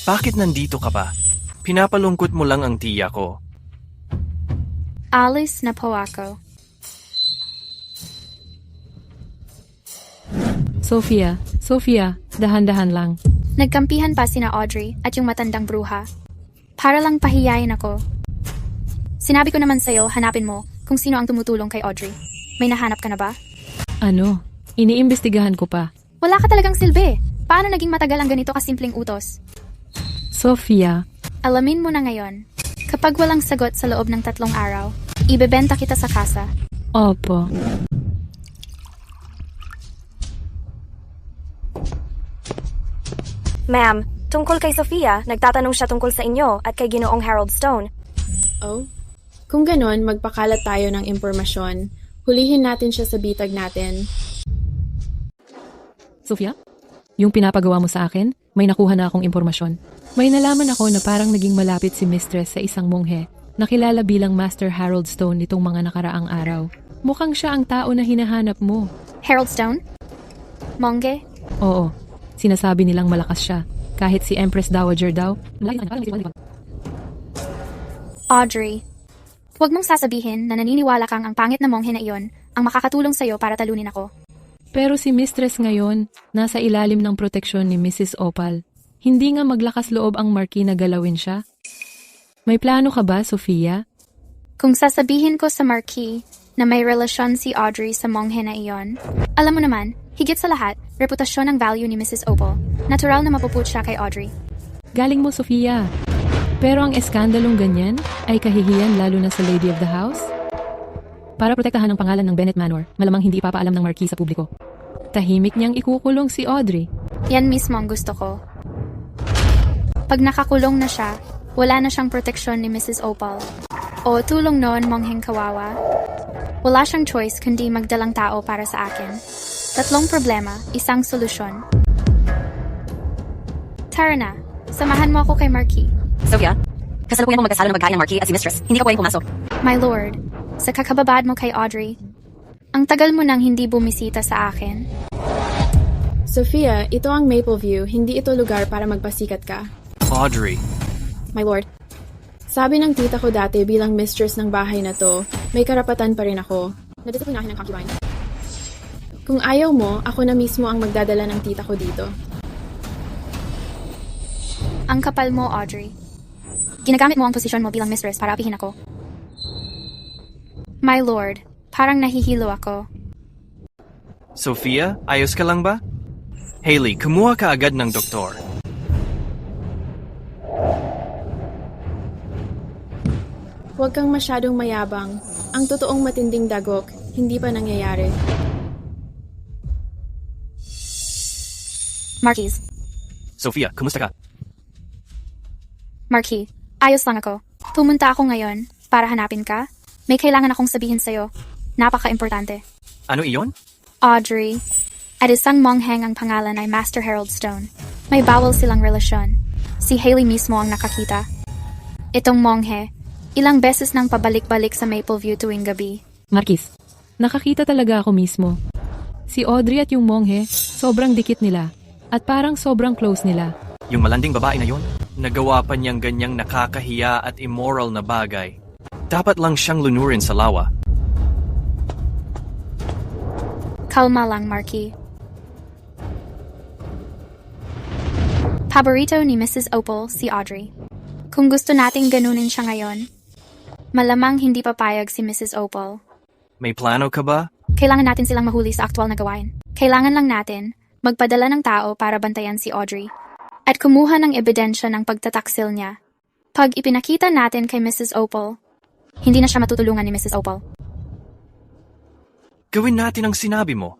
Bakit nandito ka pa? Pinapalungkot mo lang ang tiya ko. Alis na po ako. Sofia, dahan-dahan lang. Nagkampihan pa sina Audrey at yung matandang bruha. Para lang pahiyain ako. Sinabi ko naman sa'yo, hanapin mo kung sino ang tumutulong kay Audrey. May nahanap ka na ba? Ano? Iniimbestigahan ko pa. Wala ka talagang silbi. Paano naging matagal ang ganito kasimpleng utos? Sofia. Alamin mo na ngayon. Kapag walang sagot sa loob ng 3 araw, Ibebenta kita sa kasa. Opo. Ma'am, tungkol kay Sofia, nagtatanong siya tungkol sa inyo at kay Ginoong Harold Stone. Oh? Kung ganon, magpakalat tayo ng impormasyon. Hulihin natin siya sa bitag natin. Sofia? Yung pinapagawa mo sa akin, may nakuha na akong impormasyon. May nalaman ako na parang naging malapit si Mistress sa isang monghe, nakilala bilang Master Harold Stone nitong mga nakaraang araw. Mukhang siya ang tao na hinahanap mo. Harold Stone? Mongge? Oo, sinasabi nilang malakas siya. Kahit si Empress Dowager daw. Audrey, huwag mong sasabihin na naniniwala kang ang pangit na monghe na iyon ang makakatulong sa'yo para talunin ako. Pero si Mistress ngayon, nasa ilalim ng proteksyon ni Mrs. Opal. Hindi nga maglakas loob ang Marquis na galawin siya. May plano ka ba, Sofia? Kung sasabihin ko sa Marquis na may relasyon si Audrey sa monghe na iyon, alam mo naman, higit sa lahat, reputasyon ang value ni Mrs. Opal. Natural na mapuput siya kay Audrey. Galing mo, Sofia. Pero ang eskandalong ganyan ay kahihiyan lalo na sa Lady of the House? Para protektahan ang pangalan ng Bennett Manor, malamang hindi ipapaalam ng Marquis sa publiko. Tahimik niyang ikukulong si Audrey. Yan mismo ang gusto ko. Pag nakakulong na siya, wala na siyang proteksyon ni Mrs. Opal. O tulong noon mongheng kawawa. Wala siyang choice kundi magdalang tao para sa akin. 3 problema, 1 solusyon. Tara na, samahan mo ako kay Marquis. Sofia, kasalukuyan mong magkasalo ng magkain ang Marquis at si Mistress. Hindi ka pwedeng pumasok. My lord, sa kakababad mo kay Audrey, ang tagal mo nang hindi bumisita sa akin. Sofia, ito ang Mapleview, hindi ito lugar para magpasikat ka. Audrey. My lord, sabi ng tita ko dati bilang mistress ng bahay na to, may karapatan pa rin ako. Nadisiplinahin ng concubine. Kung ayaw mo, ako na mismo ang magdadala ng tita ko dito. Ang kapal mo, Audrey. Ginagamit mo ang posisyon mo bilang mistress para apihin ako. My lord, parang nahihilo ako. Sofia, ayos ka lang ba? Hailey, kumuha ka agad ng doktor. Huwag kang masyadong mayabang. Ang totoong matinding dagok, hindi pa nangyayari. Marquis. Sofia, kumusta ka? Marquis, ayos lang ako. Pumunta ako ngayon para hanapin ka. May kailangan akong sabihin sa'yo. Napaka-importante. Ano iyon? Audrey, at isang mongheng ang pangalan ay Master Harold Stone. May bawal silang relasyon. Si Hailey mismo ang nakakita. Itong monghe, ilang beses nang pabalik-balik sa Mapleview tuwing gabi. Marquis, nakakita talaga ako mismo. Si Audrey at yung monghe, sobrang dikit nila. At parang sobrang close nila. Yung malanding babae na yon, nagawa pa niyang ganyang nakakahiya at immoral na bagay. Dapat lang siyang lunurin sa lawa. Kalma lang, Marquis. Paborito ni Mrs. Opal si Audrey. Kung gusto nating ganunin siya ngayon, malamang hindi papayag si Mrs. Opal. May plano ka ba? Kailangan natin silang mahuli sa aktwal na gawain. Kailangan lang natin magpadala ng tao para bantayan si Audrey at kumuha ng ebidensya ng pagtataksil niya. Pag ipinakita natin kay Mrs. Opal, hindi na siya matutulungan ni Mrs. Opal. Gawin natin ang sinabi mo.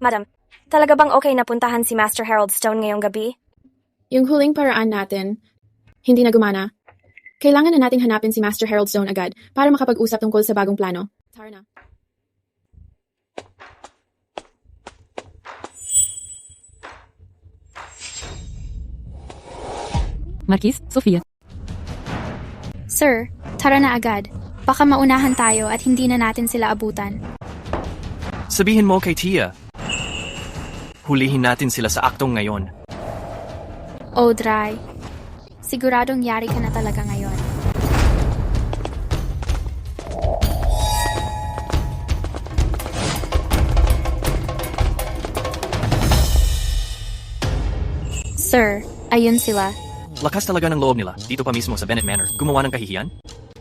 Madam, talaga bang okay na puntahan si Master Harold Stone ngayong gabi? Yung huling paraan natin, hindi na gumana. Kailangan na nating hanapin si Master Harold Stone agad para makapag-usap tungkol sa bagong plano. Tara na. Marquis, Sofia. Sir, tara na agad. Baka maunahan tayo at hindi na natin sila abutan. Sabihin mo kay Tia. Hulihin natin sila sa aktong ngayon. Audrey, siguradong yari ka na talaga ngayon. Sir, ayun sila. Lakas talaga ng loob nila, dito pa mismo sa Bennett Manor, gumawa ng kahihiyan.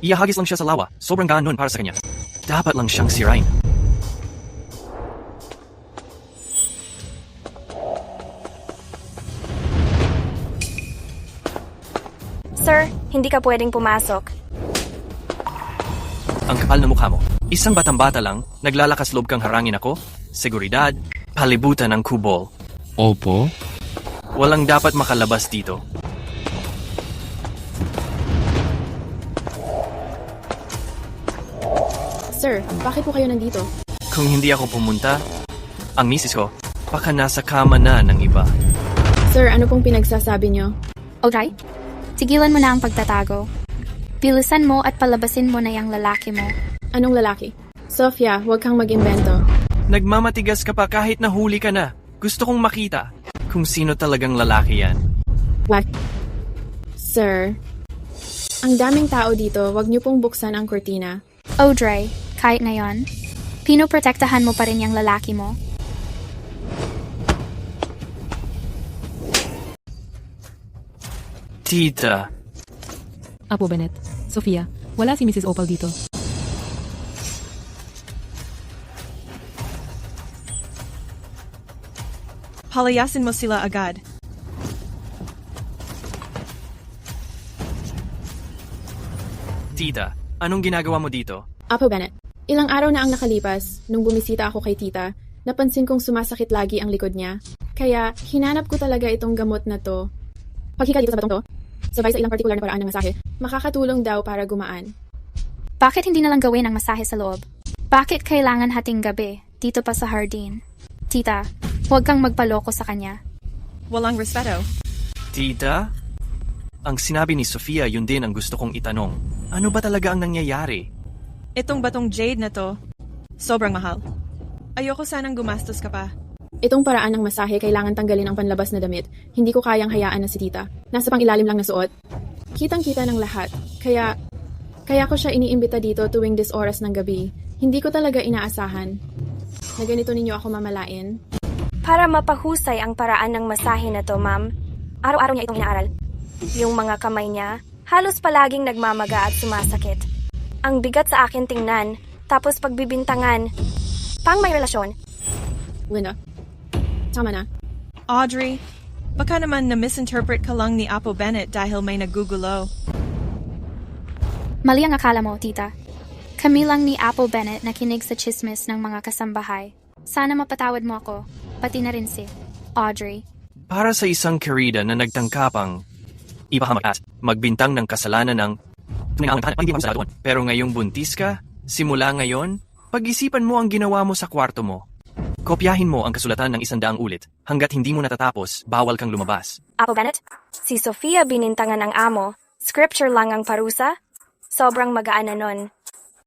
Iahagis lang siya sa lawa, sobrang gaan nun para sa kanya. Dapat lang siyang sirain. Sir, hindi ka pwedeng pumasok. Ang kapal na mukha mo. Isang batang-bata lang, naglalakas loob kang harangin ako? Seguridad, palibutan ng kubol. Opo? Walang dapat makalabas dito. Sir, bakit po kayo nandito? Kung hindi ako pumunta, ang misis ko, baka nasa kama na ng iba. Sir, ano pong pinagsasabi niyo? Okay? Tigilan mo na ang pagtatago. Bilisan mo at palabasin mo na yung lalaki mo. Anong lalaki? Sofia, huwag kang mag-imbento. Nagmamatigas ka pa kahit nahuli ka na. Gusto kong makita kung sino talagang lalaki yan. What? Sir, ang daming tao dito, wag niyo pong buksan ang kurtina. Audrey, kahit ngayon, pinoprotektahan mo pa rin yung lalaki mo. Tita. Apo Bennett, Sofia, wala si Mrs. Opal dito. Palayasin mo sila agad. Tita, anong ginagawa mo dito? Apo Bennett, ilang araw na ang nakalipas, nung bumisita ako kay tita, napansin kong sumasakit lagi ang likod niya. Kaya, hinanap ko talaga itong gamot na to. Paghika dito sa batong to, sabay sa ilang partikular na paraan ng masahe, makakatulong daw para gumaan. Bakit hindi nalang gawin ang masahe sa loob? Bakit kailangan hating gabi, dito pa sa hardin? Tita, huwag kang magpaloko sa kanya. Walang respeto. Tita? Ang sinabi ni Sofia, yun din ang gusto kong itanong. Ano ba talaga ang nangyayari? Itong batong jade na to, sobrang mahal. Ayoko sanang gumastos ka pa. Itong paraan ng masahe kailangan tanggalin ang panlabas na damit. Hindi ko kayang hayaan na si tita. Nasa pang-ilalim lang na suot. Kitang-kita ng lahat. Kaya ko siya iniimbita dito tuwing oras ng gabi. Hindi ko talaga inaasahan na ganito ninyo ako mamalain. Para mapahusay ang paraan ng masahe na to, ma'am, araw-araw niya itong inaaral. Yung mga kamay niya, halos palaging nagmamaga at sumasakit. Ang bigat sa akin tingnan, tapos pagbibintangan, pang may relasyon. Linda, tama na. Audrey, baka naman na-misinterpret ka lang ni Apo Bennett dahil may nagugulo. Mali ang akala mo, tita. Kami lang ni Apo Bennett na kinig sa chismis ng mga kasambahay. Sana mapatawad mo ako, pati na rin si Audrey. Para sa isang kerida na nagtangkapang ipahamakas, magbintang ng kasalanan ng pero ngayong buntis ka, simula ngayon, pag-isipan mo ang ginawa mo sa kwarto mo. Kopyahin mo ang kasulatan ng 100 ulit. Hanggat hindi mo natatapos, bawal kang lumabas. Apo Bennett, si Sofia binintangan ng amo, scripture lang ang parusa, sobrang magaan na nun.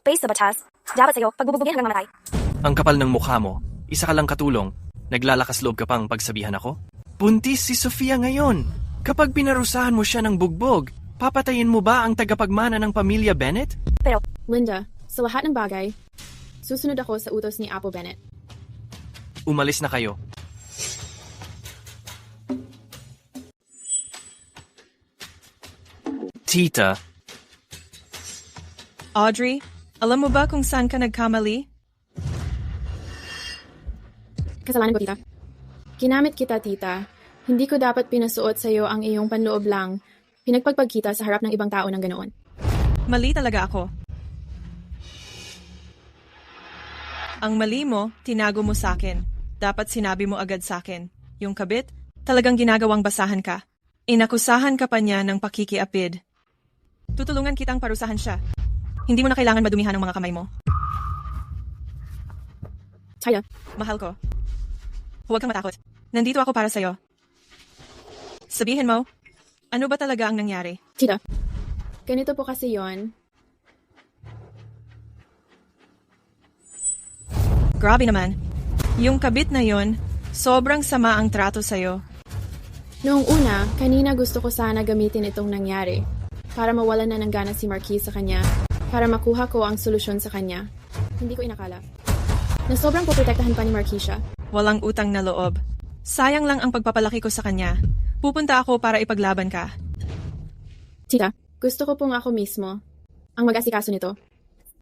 Based sa batas, dapat sa'yo pagbubugin hanggang mamatay. Ang kapal ng mukha mo, isa ka lang katulong, naglalakas loob ka pang pagsabihan ako? Buntis si Sofia ngayon. Kapag pinarusahan mo siya ng bugbog, papatayin mo ba ang tagapagmana ng pamilya Bennett? Pero, Linda, sa lahat ng bagay, susunod ako sa utos ni Apo Bennett. Umalis na kayo. Tita. Audrey, alam mo ba kung saan ka nagkamali? Kasalanan ko, tita. Kinamit kita, tita. Hindi ko dapat pinasuot sa iyo ang iyong panloob lang. Pinagpagpag kita sa harap ng ibang tao ng ganoon. Mali talaga ako. Ang mali mo, tinago mo sa akin. Dapat sinabi mo agad sa akin. Yung kabit, talagang ginagawang basahan ka. Inakusahan ka pa niya ng pakikiapid. Tutulungan kitang parusahan siya. Hindi mo na kailangan madumihan ng mga kamay mo. Taya. Mahal ko. Huwag kang matakot. Nandito ako para sa'yo. Sabihin mo, ano ba talaga ang nangyari? Tita, ganito po kasi yon. Grabe naman. Yung kabit na yon, sobrang sama ang trato sa'yo. Noong una, kanina gusto ko sana gamitin itong nangyari para mawalan na ng gana si Marquis sa kanya, para makuha ko ang solusyon sa kanya. Hindi ko inakala na sobrang poprotektahan pa ni Marquis siya. Walang utang na loob. Sayang lang ang pagpapalaki ko sa kanya. Pupunta ako para ipaglaban ka. Tita, gusto ko pong ako mismo ang mag-asikaso nito.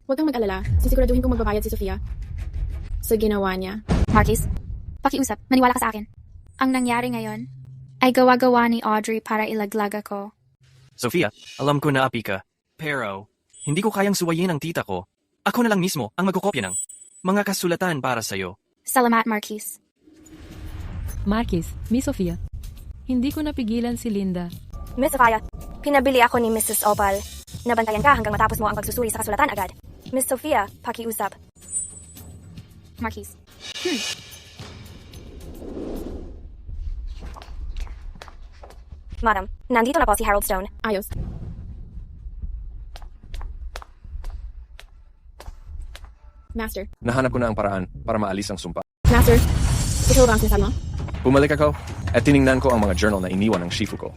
Huwag kang mag-alala, sisiguraduhin kong magbabayad si Sofia sa ginawa niya. Marquis, pakiusap, maniwala ka sa akin. Ang nangyari ngayon ay gawa-gawa ni Audrey para ilaglag ako. Sofia, alam ko na api ka. Pero, hindi ko kayang suwayin ang tita ko. Ako na lang mismo ang magkokopya ng mga kasulatan para sa'yo. Salamat, Marquis. Marquis, Miss Sofia. Hindi ko napigilan si Linda. Miss Sofia, pinabili ako ni Mrs. Opal. Nabantayan ka hanggang matapos mo ang pagsusuri sa kasulatan agad. Miss Sofia, pakiusap. Marquis. Madam, nandito na po si Harold Stone. Ayos. Master. Nahanap ko na ang paraan para maalis ang sumpa. Master, ikaw ba ang sinasabi mo? Bumalik ako at tiningnan ko ang mga journal na iniwan ng shifu ko.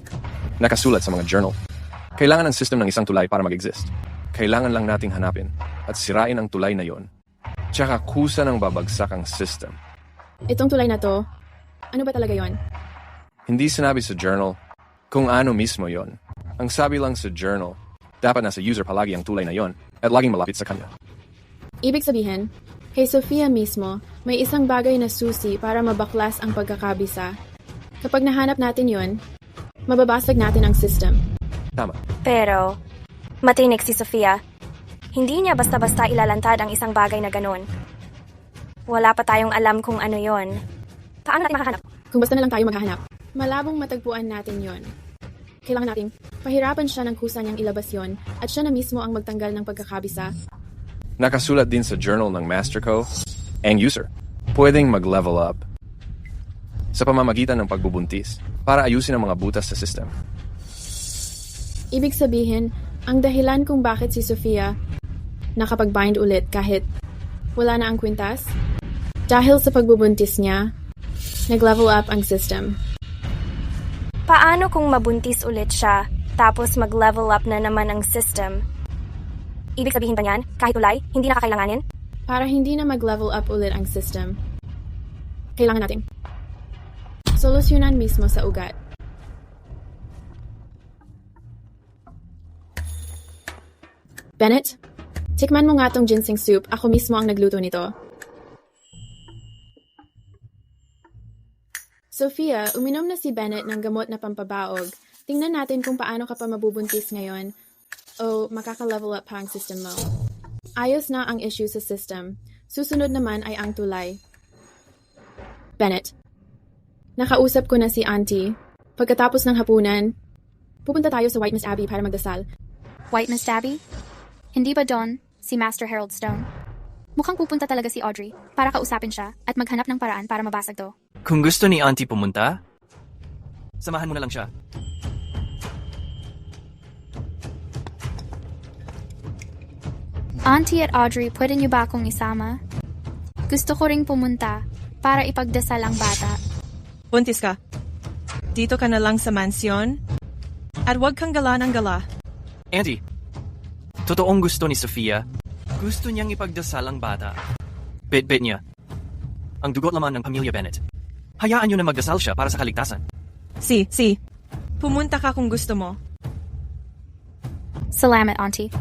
Nakasulat sa mga journal. Kailangan ng system ng isang tulay para mag-exist. Kailangan lang nating hanapin at sirain ang tulay na yon. Tsaka kusa ng babagsak ang system. Itong tulay na to, ano ba talaga yon? Hindi sinabi sa journal kung ano mismo yon. Ang sabi lang sa journal, dapat nasa user palagi ang tulay na yon at laging malapit sa kanya. Ibig sabihin, kay Sofia mismo, may isang bagay na susi para mabaklas ang pagkakabisa. Kapag nahanap natin yon, mababasag natin ang system. Tama. Pero, matinik si Sofia. Hindi niya basta-basta ilalantad ang isang bagay na ganun. Wala pa tayong alam kung ano yon. Paano natin makahanap? Kung basta na lang tayo maghahanap, malabong matagpuan natin yon. Kailangan nating pahirapan siya ng kusa niyang ilabas yon at siya na mismo ang magtanggal ng pagkakabisa. Nakasulat din sa journal ng master ko, ang user, pwedeng mag-level up sa pamamagitan ng pagbubuntis para ayusin ang mga butas sa system. Ibig sabihin, ang dahilan kung bakit si Sofia nakapag-bind ulit kahit wala na ang kwintas, dahil sa pagbubuntis niya, nag-level up ang system. Paano kung mabuntis ulit siya, tapos mag-level up na naman ang system? Ibig sabihin ba niyan, kahit tulay, hindi na kakailanganin? Para hindi na mag-level up ulit ang system, kailangan natin solusyonan mismo sa ugat. Bennett, tikman mo nga tong ginseng soup. Ako mismo ang nagluto nito. Sofia, uminom na si Bennett ng gamot na pampabaog. Tingnan natin kung paano ka pa mabubuntis ngayon o makaka-level up pa ang system mo. Ayos na ang issue sa system. Susunod naman ay ang tulay. Bennett, nakausap ko na si Auntie. Pagkatapos ng hapunan, pupunta tayo sa White Miss Abbey para magdasal. White Miss Abbey? Hindi ba Don, si Master Harold Stone? Mukhang pupunta talaga si Audrey para kausapin siya at maghanap ng paraan para mabasag to. Kung gusto ni Auntie pumunta, samahan mo na lang siya. Auntie at Audrey, pwede niyo ba akong isama? Gusto ko ring pumunta para ipagdasal ang bata. Buntis ka. Dito ka na lang sa mansyon. At huwag kang gala ng gala. Auntie, totoong gusto ni Sofia. Gusto niyang ipagdasal ang bata. Bit-bit niya. Ang dugot laman ng pamilya Bennett. Hayaan niyo na magdasal siya para sa kaligtasan. Si. Pumunta ka kung gusto mo. Salamat, Auntie.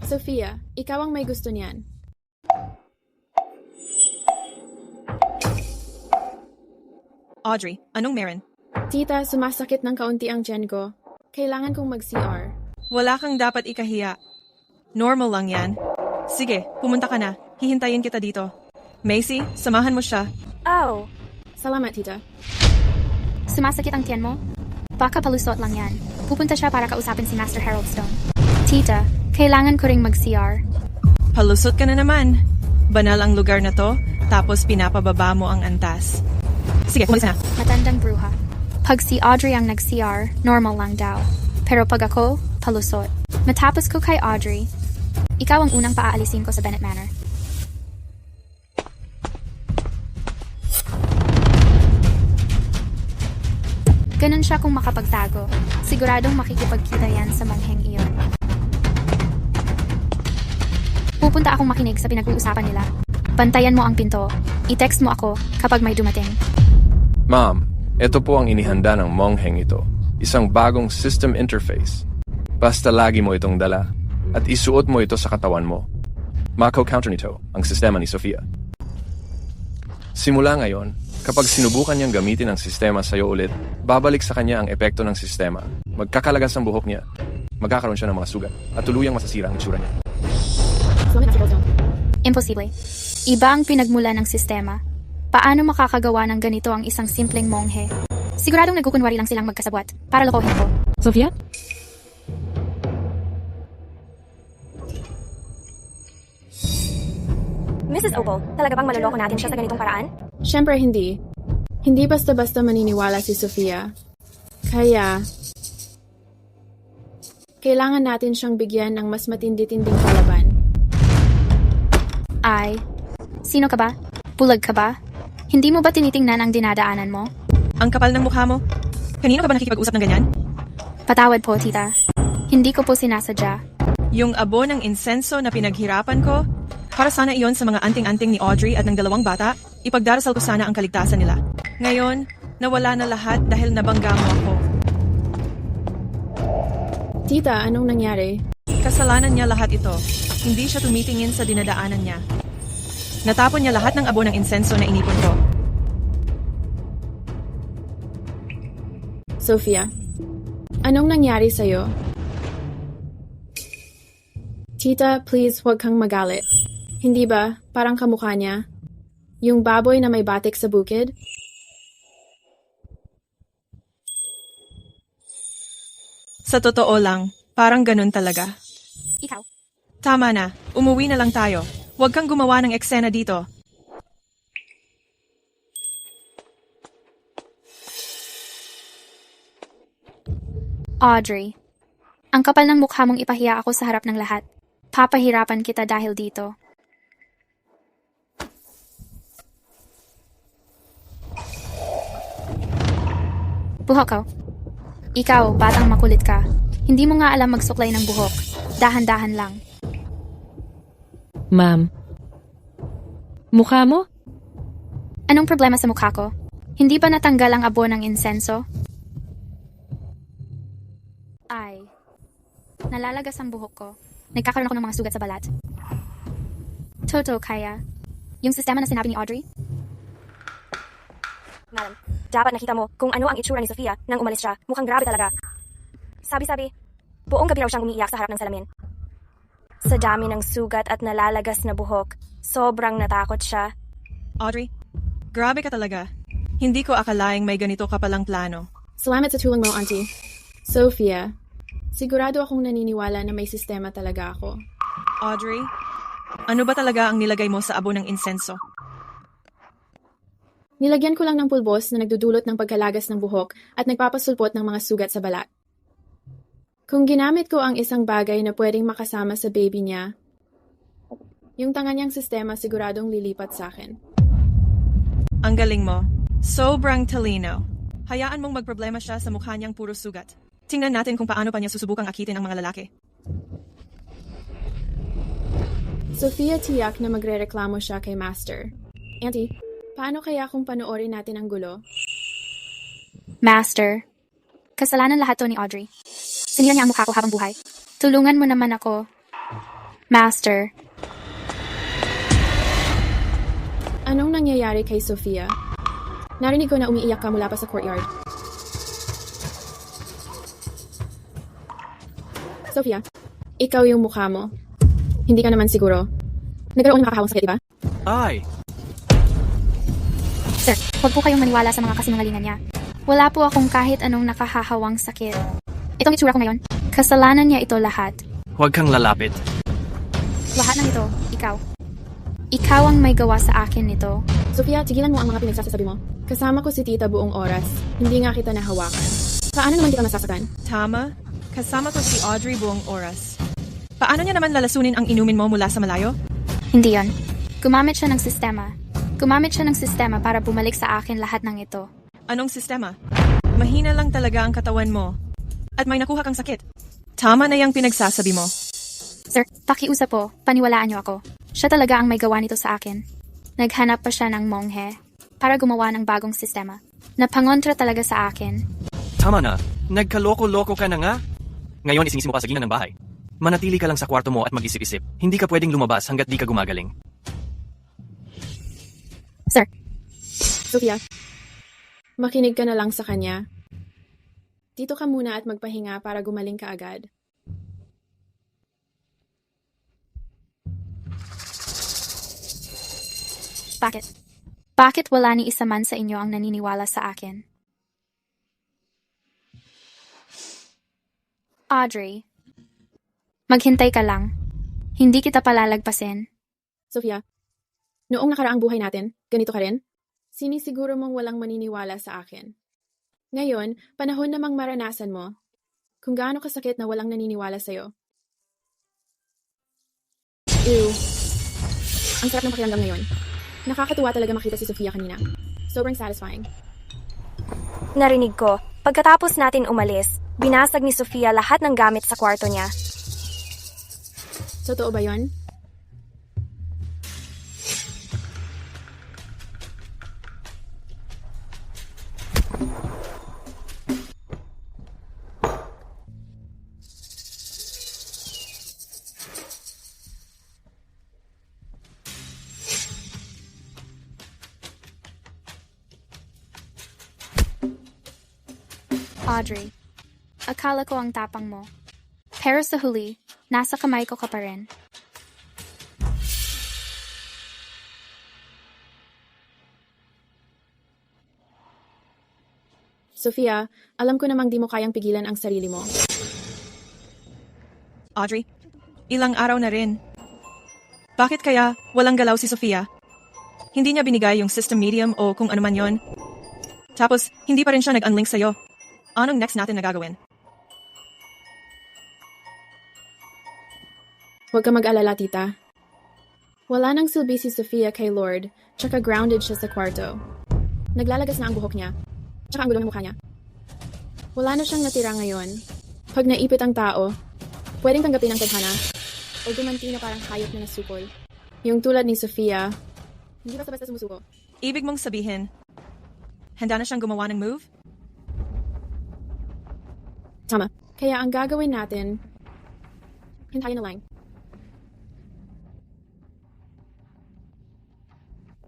Sofia, ikaw ang may gusto niyan. Audrey, anong meron? Tita, sumasakit ng kaunti ang tiyan ko. Kailangan kong mag-CR. Wala kang dapat ikahiya. Normal lang yan. Sige, pumunta ka na. Hihintayin kita dito. Macy, samahan mo siya. Oh. Salamat, tita. Sumasakit ang tiyan mo? Baka palusot lang yan. Pupunta siya para kausapin si Master Harold Stone. Tita, kailangan ko ring mag-CR. Palusot ka na naman. Banal ang lugar na to, tapos pinapababa mo ang antas. Sige, umalis na. Matandang bruha. Pag si Audrey ang nag-CR, normal lang daw. Pero pag ako, palusot. Matapos ko kay Audrey, ikaw ang unang paaalisin ko sa Bennett Manor. Ganun siya kung makapagtago. Siguradong makikipagkita yan sa mangheng iyon. Pupunta akong makinig sa pinag-uusapan nila. Bantayan mo ang pinto. I-text mo ako kapag may dumating. Ma'am, ito po ang inihanda ng mongheng ito. Isang bagong system interface. Basta lagi mo itong dala at isuot mo ito sa katawan mo. Mako-counter nito ang sistema ni Sofia. Simula ngayon, Kapag sinubukan niyang gamitin ang sistema sa'yo ulit, babalik sa kanya ang epekto ng sistema. Magkakalagas ang buhok niya. Magkakaroon siya ng mga sugat at tuluyang masasira ang itsura niya. Imposible. Iba ang pinagmula ng sistema. Paano makakagawa ng ganito ang isang simpleng monghe? Siguradong nagkukunwari lang silang magkasabwat para lokohin ko. Sofia? Mrs. Opal, talaga bang maloloko natin siya sa ganitong paraan? Siyempre hindi. Hindi basta-basta maniniwala si Sofia. Kaya, kailangan natin siyang bigyan ng mas matindi-tinding kalaban. Ay, sino ka ba? Bulag ka ba? Hindi mo ba tinitingnan ang dinadaanan mo? Ang kapal ng mukha mo. Kanino ka ba nakikipag-usap ng ganyan? Patawad po, tita. Hindi ko po sinasadya. Yung abo ng insenso na pinaghirapan ko, para sana iyon sa mga anting-anting ni Audrey at ng dalawang bata, ipagdarasal ko sana ang kaligtasan nila. Ngayon, nawala na lahat dahil nabangga mo ako. Tita, anong nangyari? Kasalanan niya lahat ito. Hindi siya tumitingin sa dinadaanan niya. Natapon niya lahat ng abo ng insenso na inipon ko. Sofia, anong nangyari sa'yo? Tita, please huwag kang magalit. Hindi ba, parang kamukha niya? Yung baboy na may batik sa bukid? Sa totoo lang, parang ganun talaga. Ikaw? Tama na, umuwi na lang tayo. Huwag kang gumawa ng eksena dito. Audrey, ang kapal ng mukha mong ipahiya ako sa harap ng lahat. Papahirapan kita dahil dito. Buhok ko. Ikaw, batang makulit ka. Hindi mo nga alam magsuklay ng buhok. Dahan-dahan lang. Ma'am. Mukha mo? Anong problema sa mukha ko? Hindi ba natanggal ang abo ng insenso? Ay, nalalagas ang buhok ko. Nagkakaroon ako ng mga sugat sa balat. Toto, kaya? Yung sistema na sinabi ni Audrey? Madam, dapat nakita mo kung ano ang itsura ni Sofia nang umalis siya. Mukhang grabe talaga. Sabi-sabi, buong gabi raw siyang umiiyak sa harap ng salamin. Sa dami ng sugat at nalalagas na buhok, sobrang natakot siya. Audrey, grabe ka talaga. Hindi ko akalaing may ganito ka palang plano. Salamat sa tulong mo, Auntie. Sofia, sigurado akong naniniwala na may sistema talaga ako. Audrey, ano ba talaga ang nilagay mo sa abo ng insenso? Nilagyan ko lang ng pulbos na nagdudulot ng pagkalagas ng buhok at nagpapasulpot ng mga sugat sa balat. Kung ginamit ko ang isang bagay na pwedeng makasama sa baby niya, yung tanga niyang sistema siguradong lilipat sa akin. Ang galing mo. Sobrang talino. Hayaan mong magproblema siya sa mukha niyang puro sugat. Tingnan natin kung paano pa niya susubukang akitin ang mga lalaki. Sofia tiyak na magrereklamo siya kay Master. Auntie, paano kaya kung panoorin natin ang gulo? Master, kasalanan lahat to ni Audrey. Sinira niya ang mukha ko habang buhay. Tulungan mo naman ako. Master. Anong nangyayari kay Sofia? Narinig ko na umiiyak ka mula pa sa courtyard. Sofia, ikaw yung mukha mo. Hindi ka naman siguro. Nagkaroon ng nakakahawang sakit, diba? Ay! Sir, huwag po kayong maniwala sa mga kasinungalingan niya. Wala po akong kahit anong nakahahawang sakit. Itong itsura ko ngayon, kasalanan niya ito lahat. Huwag kang lalapit. Lahat ng ito, ikaw. Ikaw ang may gawa sa akin nito. Sofia, tigilan mo ang mga pinagsasabi mo. Kasama ko si tita buong oras. Hindi nga kita nahawakan. Paano naman kita masasakan? Tama. Kasama ko si Audrey buong oras. Paano niya naman lalasunin ang inumin mo mula sa malayo? Hindi yon. Gumamit siya ng sistema. Gumamit siya ng sistema para bumalik sa akin lahat ng ito. Anong sistema? Mahina lang talaga ang katawan mo. At may nakuha kang sakit. Tama na yung pinagsasabi mo. Sir, pakiusap po. Paniwalaan niyo ako. Siya talaga ang may gawa nito sa akin. Naghanap pa siya ng monghe para gumawa ng bagong sistema. Napangontra talaga sa akin. Tama na. Nagkaloko-loko ka na nga. Ngayon isinisimo ka sa gina ng bahay. Manatili ka lang sa kwarto mo at mag-isip-isip. Hindi ka pwedeng lumabas hanggat di ka gumagaling. Sir, Sofia, makinig ka na lang sa kanya. Dito ka muna at magpahinga para gumaling ka agad. Bakit? Bakit wala ni isa man sa inyo ang naniniwala sa akin? Audrey, maghintay ka lang. Hindi kita palalagpasin. Sofia, noong nakaraang buhay natin, ganito ka rin? Sinisiguro mong walang maniniwala sa akin. Ngayon, panahon namang maranasan mo kung gaano kasakit na walang naniniwala sa'yo. Ew. Ang sarap ng pakiramdam ngayon. Nakakatuwa talaga makita si Sofia kanina. Sobrang satisfying. Narinig ko, pagkatapos natin umalis, binasag ni Sofia lahat ng gamit sa kwarto niya. Totoo ba yon? Audrey, akala ko ang tapang mo. Pero sa huli, nasa kamay ko ka pa rin. Sofia, alam ko namang di mo kayang pigilan ang sarili mo. Audrey, ilang araw na rin. Bakit kaya walang galaw si Sofia? Hindi niya binigay yung system medium o kung ano man yon. Tapos, hindi pa rin siya nag-unlink sa'yo. Anong next natin na gagawin? Huwag ka mag-alala, tita. Wala nang silbi si Sofia kay Lord, tsaka grounded siya sa kwarto. Naglalagas na ang buhok niya, tsaka ang gulo ng mukha niya. Wala na siyang natira ngayon. Pag naipit ang tao, pwedeng tanggapin ang tadhana o gumanti na parang hayop na nasukoy. Yung tulad ni Sofia, hindi basta-basta sumusuko. Ibig mong sabihin, handa na siyang gumawa ng move? Tama. Kaya ang gagawin natin, hintayin na lang.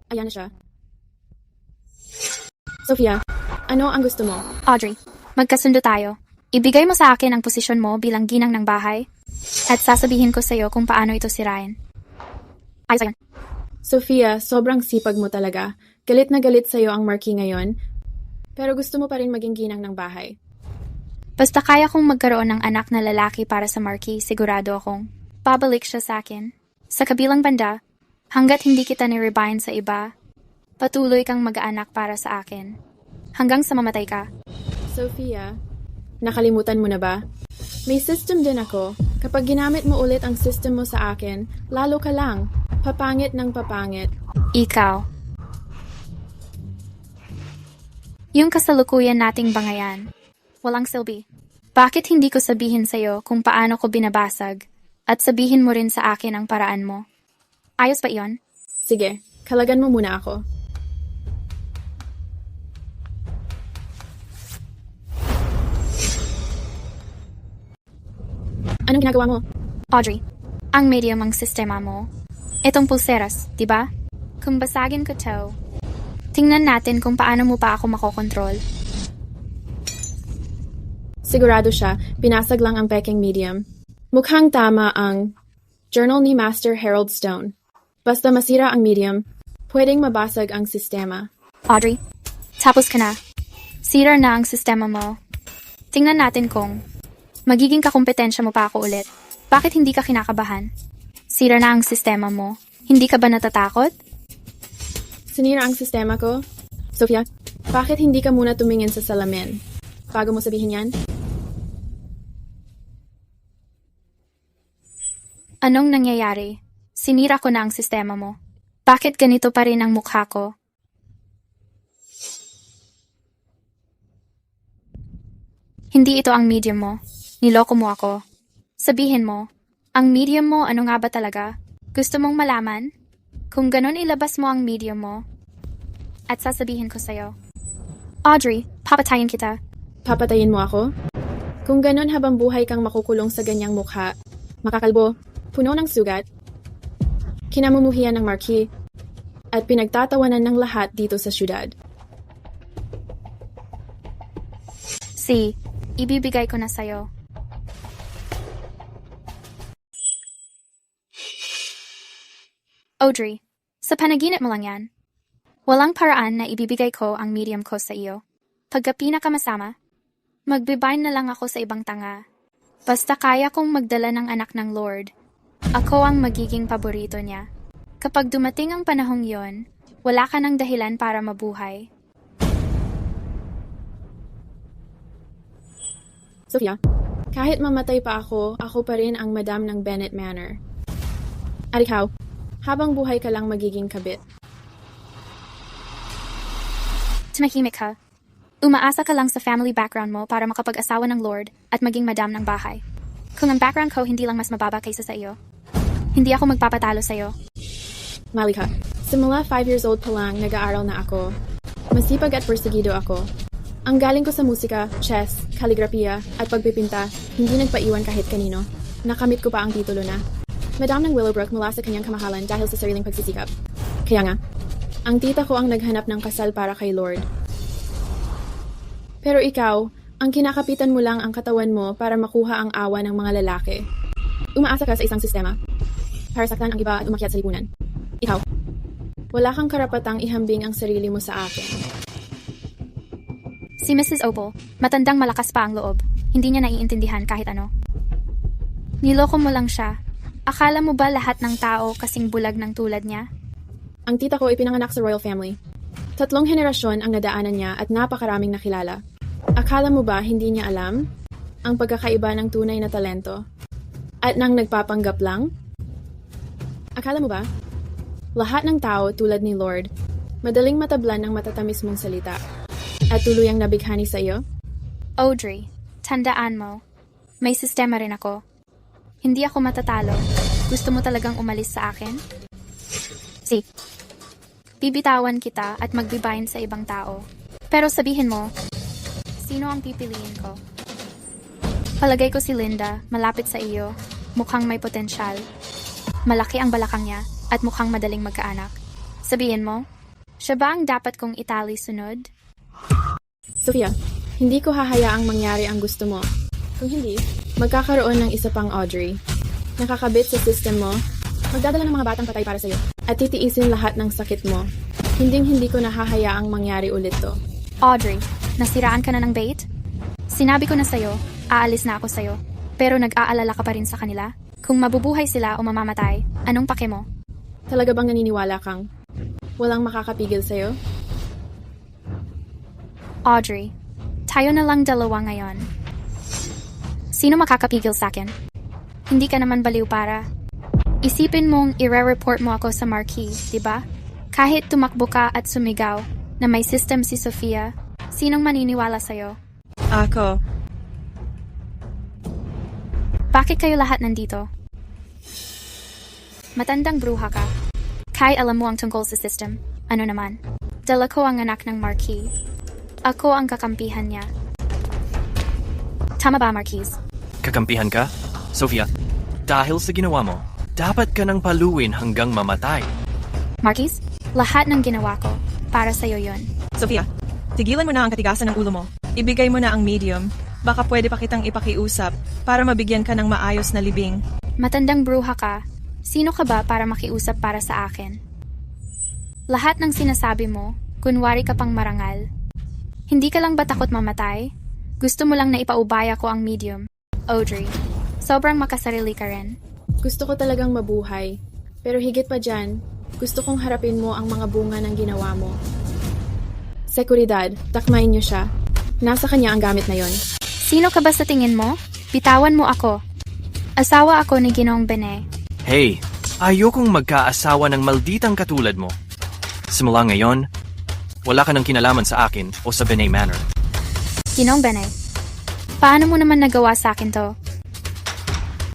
Ayan na siya. Sofia, ano ang gusto mo? Audrey, magkasundo tayo. Ibigay mo sa akin ang posisyon mo bilang ginang ng bahay at sasabihin ko sa'yo kung paano ito sirain. Ayos ayun. Sofia, sobrang sipag mo talaga. Galit na galit sa'yo ang Marquis ngayon, pero gusto mo pa rin maging ginang ng bahay. Basta kaya kong magkaroon ng anak na lalaki para sa Marquis, sigurado akong babalik siya sa akin. Sa kabilang banda, hanggat hindi kita nirebind sa iba, patuloy kang mag-aanak para sa akin. Hanggang sa mamatay ka. Sofia, nakalimutan mo na ba? May system din ako. Kapag ginamit mo ulit ang system mo sa akin, lalo ka lang. Papangit ng papangit. Ikaw. Yung kasalukuyan nating bangayan. Walang silbi. Bakit hindi ko sabihin sa'yo kung paano ko binabasag at sabihin mo rin sa akin ang paraan mo? Ayos ba iyon? Sige, kalagan mo muna ako. Anong ginagawa mo? Audrey, ang medium ang sistema mo. Itong pulseras, di ba? Kung basagin ko to, tingnan natin kung paano mo pa ako makokontrol. Sigurado siya, pinasag lang ang peking medium. Mukhang tama ang journal ni Master Harold Stone. Basta masira ang medium, pwedeng mabasag ang sistema. Audrey, tapos ka na. Sira na ang sistema mo. Tingnan natin kung magiging kakumpetensya mo pa ako ulit. Bakit hindi ka kinakabahan? Sira na ang sistema mo. Hindi ka ba natatakot? Sinira ang sistema ko? Sofia, bakit hindi ka muna tumingin sa salamin? Bago mo sabihin yan? Anong nangyayari? Sinira ko na ang sistema mo. Bakit ganito pa rin ang mukha ko? Hindi ito ang medium mo. Niloko mo ako. Sabihin mo, ang medium mo ano nga ba talaga? Gusto mong malaman? Kung ganon ilabas mo ang medium mo. At sasabihin ko sa'yo. Audrey, papatayin kita. Papatayin mo ako? Kung ganon habang buhay kang makukulong sa ganyang mukha, makakalbo, puno ng sugat, kinamumuhian ng Marquis, at pinagtatawanan ng lahat dito sa syudad. Ibibigay ko na sa'yo. Audrey, sa panaginip mo lang yan. Walang paraan na ibibigay ko ang medium ko sa iyo. Pagka pinakamasama, magbibind na lang ako sa ibang tanga. Basta kaya kong magdala ng anak ng Lord, ako ang magiging paborito niya. Kapag dumating ang panahong yon, wala ka ng dahilan para mabuhay. Sophia, kahit mamatay pa ako pa rin ang madam ng Bennett Manor. At ikaw, habang buhay ka lang magiging kabit. Tumahimik ka. Umaasa ka lang sa family background mo para makapag-asawa ng Lord at maging madam ng bahay. Kung ang background ko hindi lang mas mababa kaysa sa iyo, hindi ako magpapatalo sa iyo. Malika, simula 5 years old pa lang nag-aaral na ako. Masipag at persegido ako. Ang galing ko sa musika, chess, kaligrafiya, at pagpipinta, hindi nagpaiwan kahit kanino. Nakamit ko pa ang titulo na Madam ng Willowbrook mula sa kanyang kamahalan dahil sa sariling pagsisikap. Kaya nga, ang tita ko ang naghanap ng kasal para kay Lord. Pero ikaw, ang kinakapitan mo lang ang katawan mo para makuha ang awa ng mga lalaki. Umaasa ka sa isang sistema para saktan ang iba at umakyat sa lipunan. Ikaw, wala kang karapatang ihambing ang sarili mo sa akin. Si Mrs. Opal, matandang malakas pa ang loob. Hindi niya naiintindihan kahit ano. Niloko mo lang siya. Akala mo ba lahat ng tao kasing bulag ng tulad niya? Ang tita ko ay pinanganak sa royal family. 3 henerasyon ang nadaanan niya at napakaraming nakilala. Akala mo ba hindi niya alam ang pagkakaiba ng tunay na talento? At nang nagpapanggap lang? Akala mo ba? Lahat ng tao tulad ni Lord, madaling matablan ng matatamis mong salita. At tuluyang nabighani sa iyo? Audrey, tandaan mo, may sistema rin ako. Hindi ako matatalo. Gusto mo talagang umalis sa akin? Bibitawan kita at magbibind sa ibang tao. Pero sabihin mo, sino ang pipiliin ko? Palagay ko si Linda, malapit sa iyo, mukhang may potensyal. Malaki ang balakang niya at mukhang madaling magkaanak. Sabihin mo, siya ba ang dapat kong itali sunod? Sophia, hindi ko hahayaang mangyari ang gusto mo. Kung hindi, magkakaroon ng isa pang Audrey. Nakakabit sa system mo, magdadala ng mga batang patay para sa'yo, at titiisin lahat ng sakit mo. Hindi ko nahahayaang mangyari ulit to. Audrey, nasiraan ka na ng bait? Sinabi ko na sa'yo, aalis na ako sa'yo. Pero nag-aalala ka pa rin sa kanila? Kung mabubuhay sila o mamamatay, anong pake mo? Talaga bang naniniwala kang walang makakapigil sa'yo? Audrey, tayo na lang dalawa ngayon. Sino makakapigil sa'kin? Hindi ka naman baliw para. Isipin mong ire-report mo ako sa Marquis, di ba? Kahit tumakbo ka at sumigaw na may system si Sophia, sinong maniniwala sa'yo? Ako. Bakit kayo lahat nandito? Matandang bruha ka. Kahit alam mo ang tungkol sa system, ano naman? Dala ko ang anak ng Marquis. Ako ang kakampihan niya. Tama ba, Marquis? Kakampihan ka? Sophia, dahil sa ginawa mo, dapat ka nang paluin hanggang mamatay. Marquis, lahat ng ginawa ko, para sa'yo yon. Sophia, tigilan mo na ang katigasan ng ulo mo. Ibigay mo na ang medium. Baka pwede pa kitang ipakiusap para mabigyan ka ng maayos na libing. Matandang bruha ka. Sino ka ba para makiusap para sa akin? Lahat ng sinasabi mo, kunwari ka pang marangal. Hindi ka lang ba takot mamatay? Gusto mo lang na ipaubaya ko ang medium. Audrey, sobrang makasarili ka rin. Gusto ko talagang mabuhay. Pero higit pa dyan, gusto kong harapin mo ang mga bunga ng ginawa mo. Seguridad, takmain niyo siya. Nasa kanya ang gamit na yon. Sino ka ba sa tingin mo? Bitawan mo ako. Asawa ako ni Ginoong Bene. Hey, ayokong magkaasawa ng malditang katulad mo. Simula ngayon, wala ka nang kinalaman sa akin o sa Bene Manor. Ginoong Bene, paano mo naman nagawa sa akin to?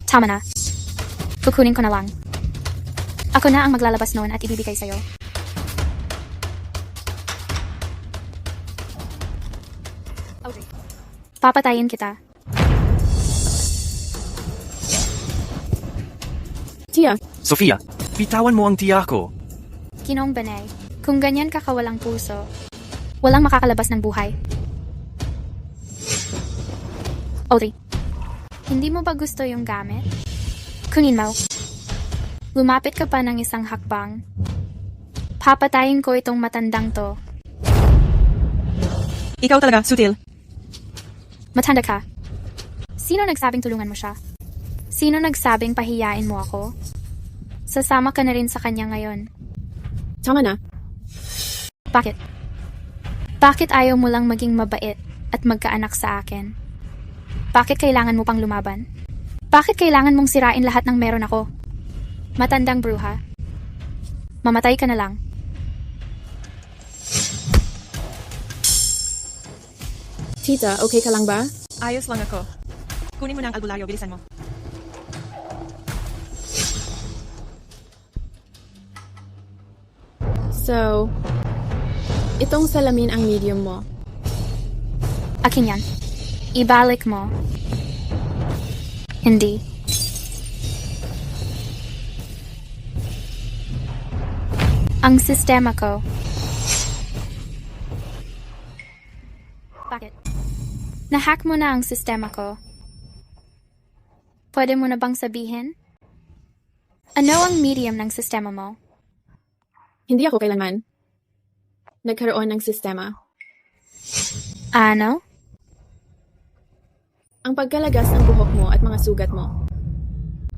Tama na. Kukunin ko na lang. Ako na ang maglalabas noon at ibibigay sa'yo. Okay. Papatayin kita. Tia! Sophia, bitawan mo ang tiya ko. Ginoong Bene, kung ganyan ka kawalang puso, walang makakalabas ng buhay. Audrey, hindi mo ba gusto yung gamit? Kunin mo. Lumapit ka pa ng isang hakbang. Papatayin ko itong matandang to. Ikaw talaga, Sutil. Matanda ka. Sino nagsabing tulungan mo siya? Sino nagsabing pahiyain mo ako? Sasama ka na rin sa kanya ngayon. Tama na. Bakit? Bakit ayaw mo lang maging mabait at magkaanak sa akin? Bakit kailangan mo pang lumaban? Bakit kailangan mong sirain lahat ng meron ako? Matandang bruha. Mamatay ka na lang. Tita, okay ka lang ba? Ayos lang ako. Kunin mo na ang albularyo, bilisan mo. So, itong salamin ang medium mo. Akin yan. Ibalik mo. Hindi. Ang sistema ko. Bakit? Nahack mo na ang sistema ko. Pwede mo na bang sabihin? Ano ang medium ng sistema mo? Hindi ako kailanman nagkaroon ng sistema. Ano? Ang pagkalagas ng buhok mo at mga sugat mo.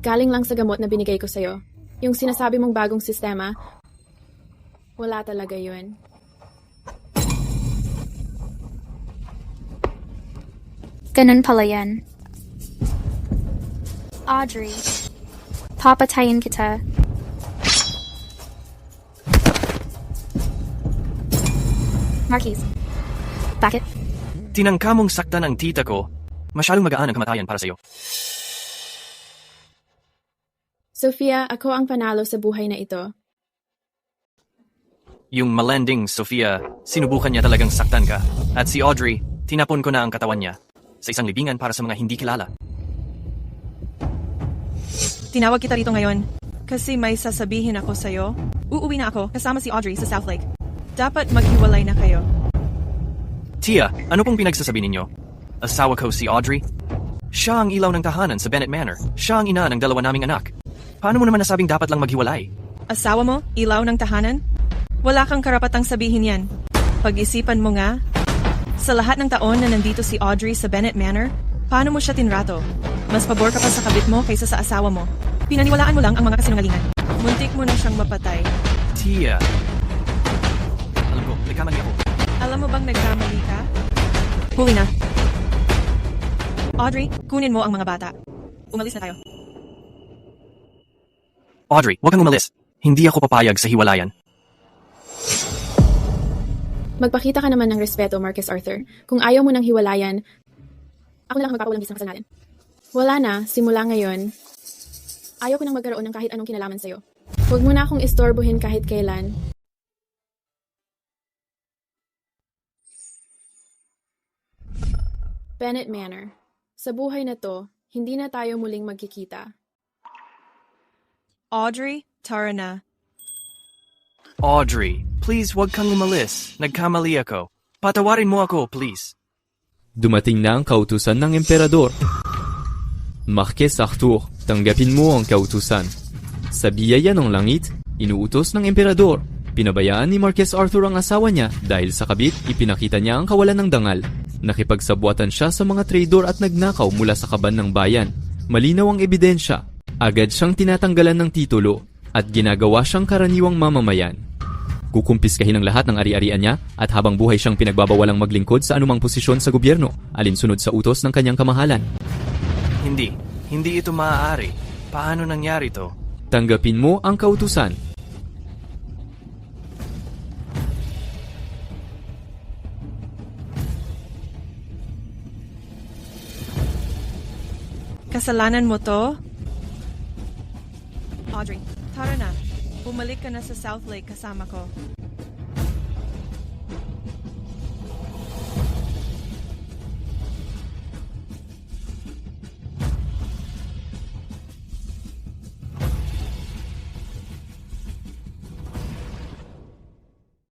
Galing lang sa gamot na binigay ko sa'yo. Yung sinasabi mong bagong sistema, wala talaga yun. Ganun pala yan. Audrey, papatayin kita. Marquise, bakit? Tinangka mong saktan ang tita ko. Masyadong magaan ang kamatayan para sa'yo. Sofia, ako ang panalo sa buhay na ito. Yung malending Sofia, sinubukan niya talagang saktan ka. At si Audrey, tinapon ko na ang katawan niya sa isang libingan para sa mga hindi kilala. Tinawag kita rito ngayon kasi may sasabihin ako sa'yo. Uuwi na ako kasama si Audrey sa South Lake. Dapat maghiwalay na kayo. Tia, ano pong pinagsasabi ninyo? Asawa ko si Audrey? Siya ang ilaw ng tahanan sa Bennett Manor. Siya ang ina ng dalawa naming anak. Paano mo naman nasabing dapat lang maghiwalay? Asawa mo? Ilaw ng tahanan? Wala kang karapatang sabihin yan. Pag-isipan mo nga, sa lahat ng taon na nandito si Audrey sa Bennett Manor, paano mo siya tinrato? Mas pabor ka pa sa kabit mo kaysa sa asawa mo. Pinaniwalaan mo lang ang mga kasinungalingan. Muntik mo na siyang mapatay. Tia. Alam ko, nagkamali ako. Alam mo bang nagkamali ka? Huli na. Audrey, kunin mo ang mga bata. Umalis na tayo. Audrey, huwag kang umalis. Hindi ako papayag sa hiwalayan. Magpakita ka naman ng respeto, Marcus Arthur. Kung ayaw mo ng hiwalayan, ako na lang magpapawalang bisa ng kasalanan. Wala na, simula ngayon. Ayaw ko nang magkaroon ng kahit anong kinalaman sa'yo. Huwag mo na akong istorbohin kahit kailan. Bennett Manor. Sa buhay na to, hindi na tayo muling magkikita. Audrey, tara na. Audrey, please huwag kang umalis. Nagkamali ako. Patawarin mo ako, please. Dumating na ang kautusan ng emperador. Marquess Arthur, tanggapin mo ang kautusan. Sa biyaya ng langit, inuutos ng emperador. Pinabayaan ni Marquess Arthur ang asawa niya dahil sa kabit, ipinakita niya ang kawalan ng dangal. Nakipagsabuatan siya sa mga traidor at nagnakaw mula sa kaban ng bayan. Malinaw ang ebidensya. Agad siyang tinatanggalan ng titulo at ginagawa siyang karaniwang mamamayan. Kukumpiskahin ang lahat ng ari-arian niya at habang buhay siyang pinagbabawalang maglingkod sa anumang posisyon sa gobyerno, alinsunod sa utos ng kanyang kamahalan. Hindi ito maaari. Paano nangyari to? Tanggapin mo ang kautusan. Kasalanan mo to? Audrey, tara na. Bumalik ka na sa South Lake kasama ko.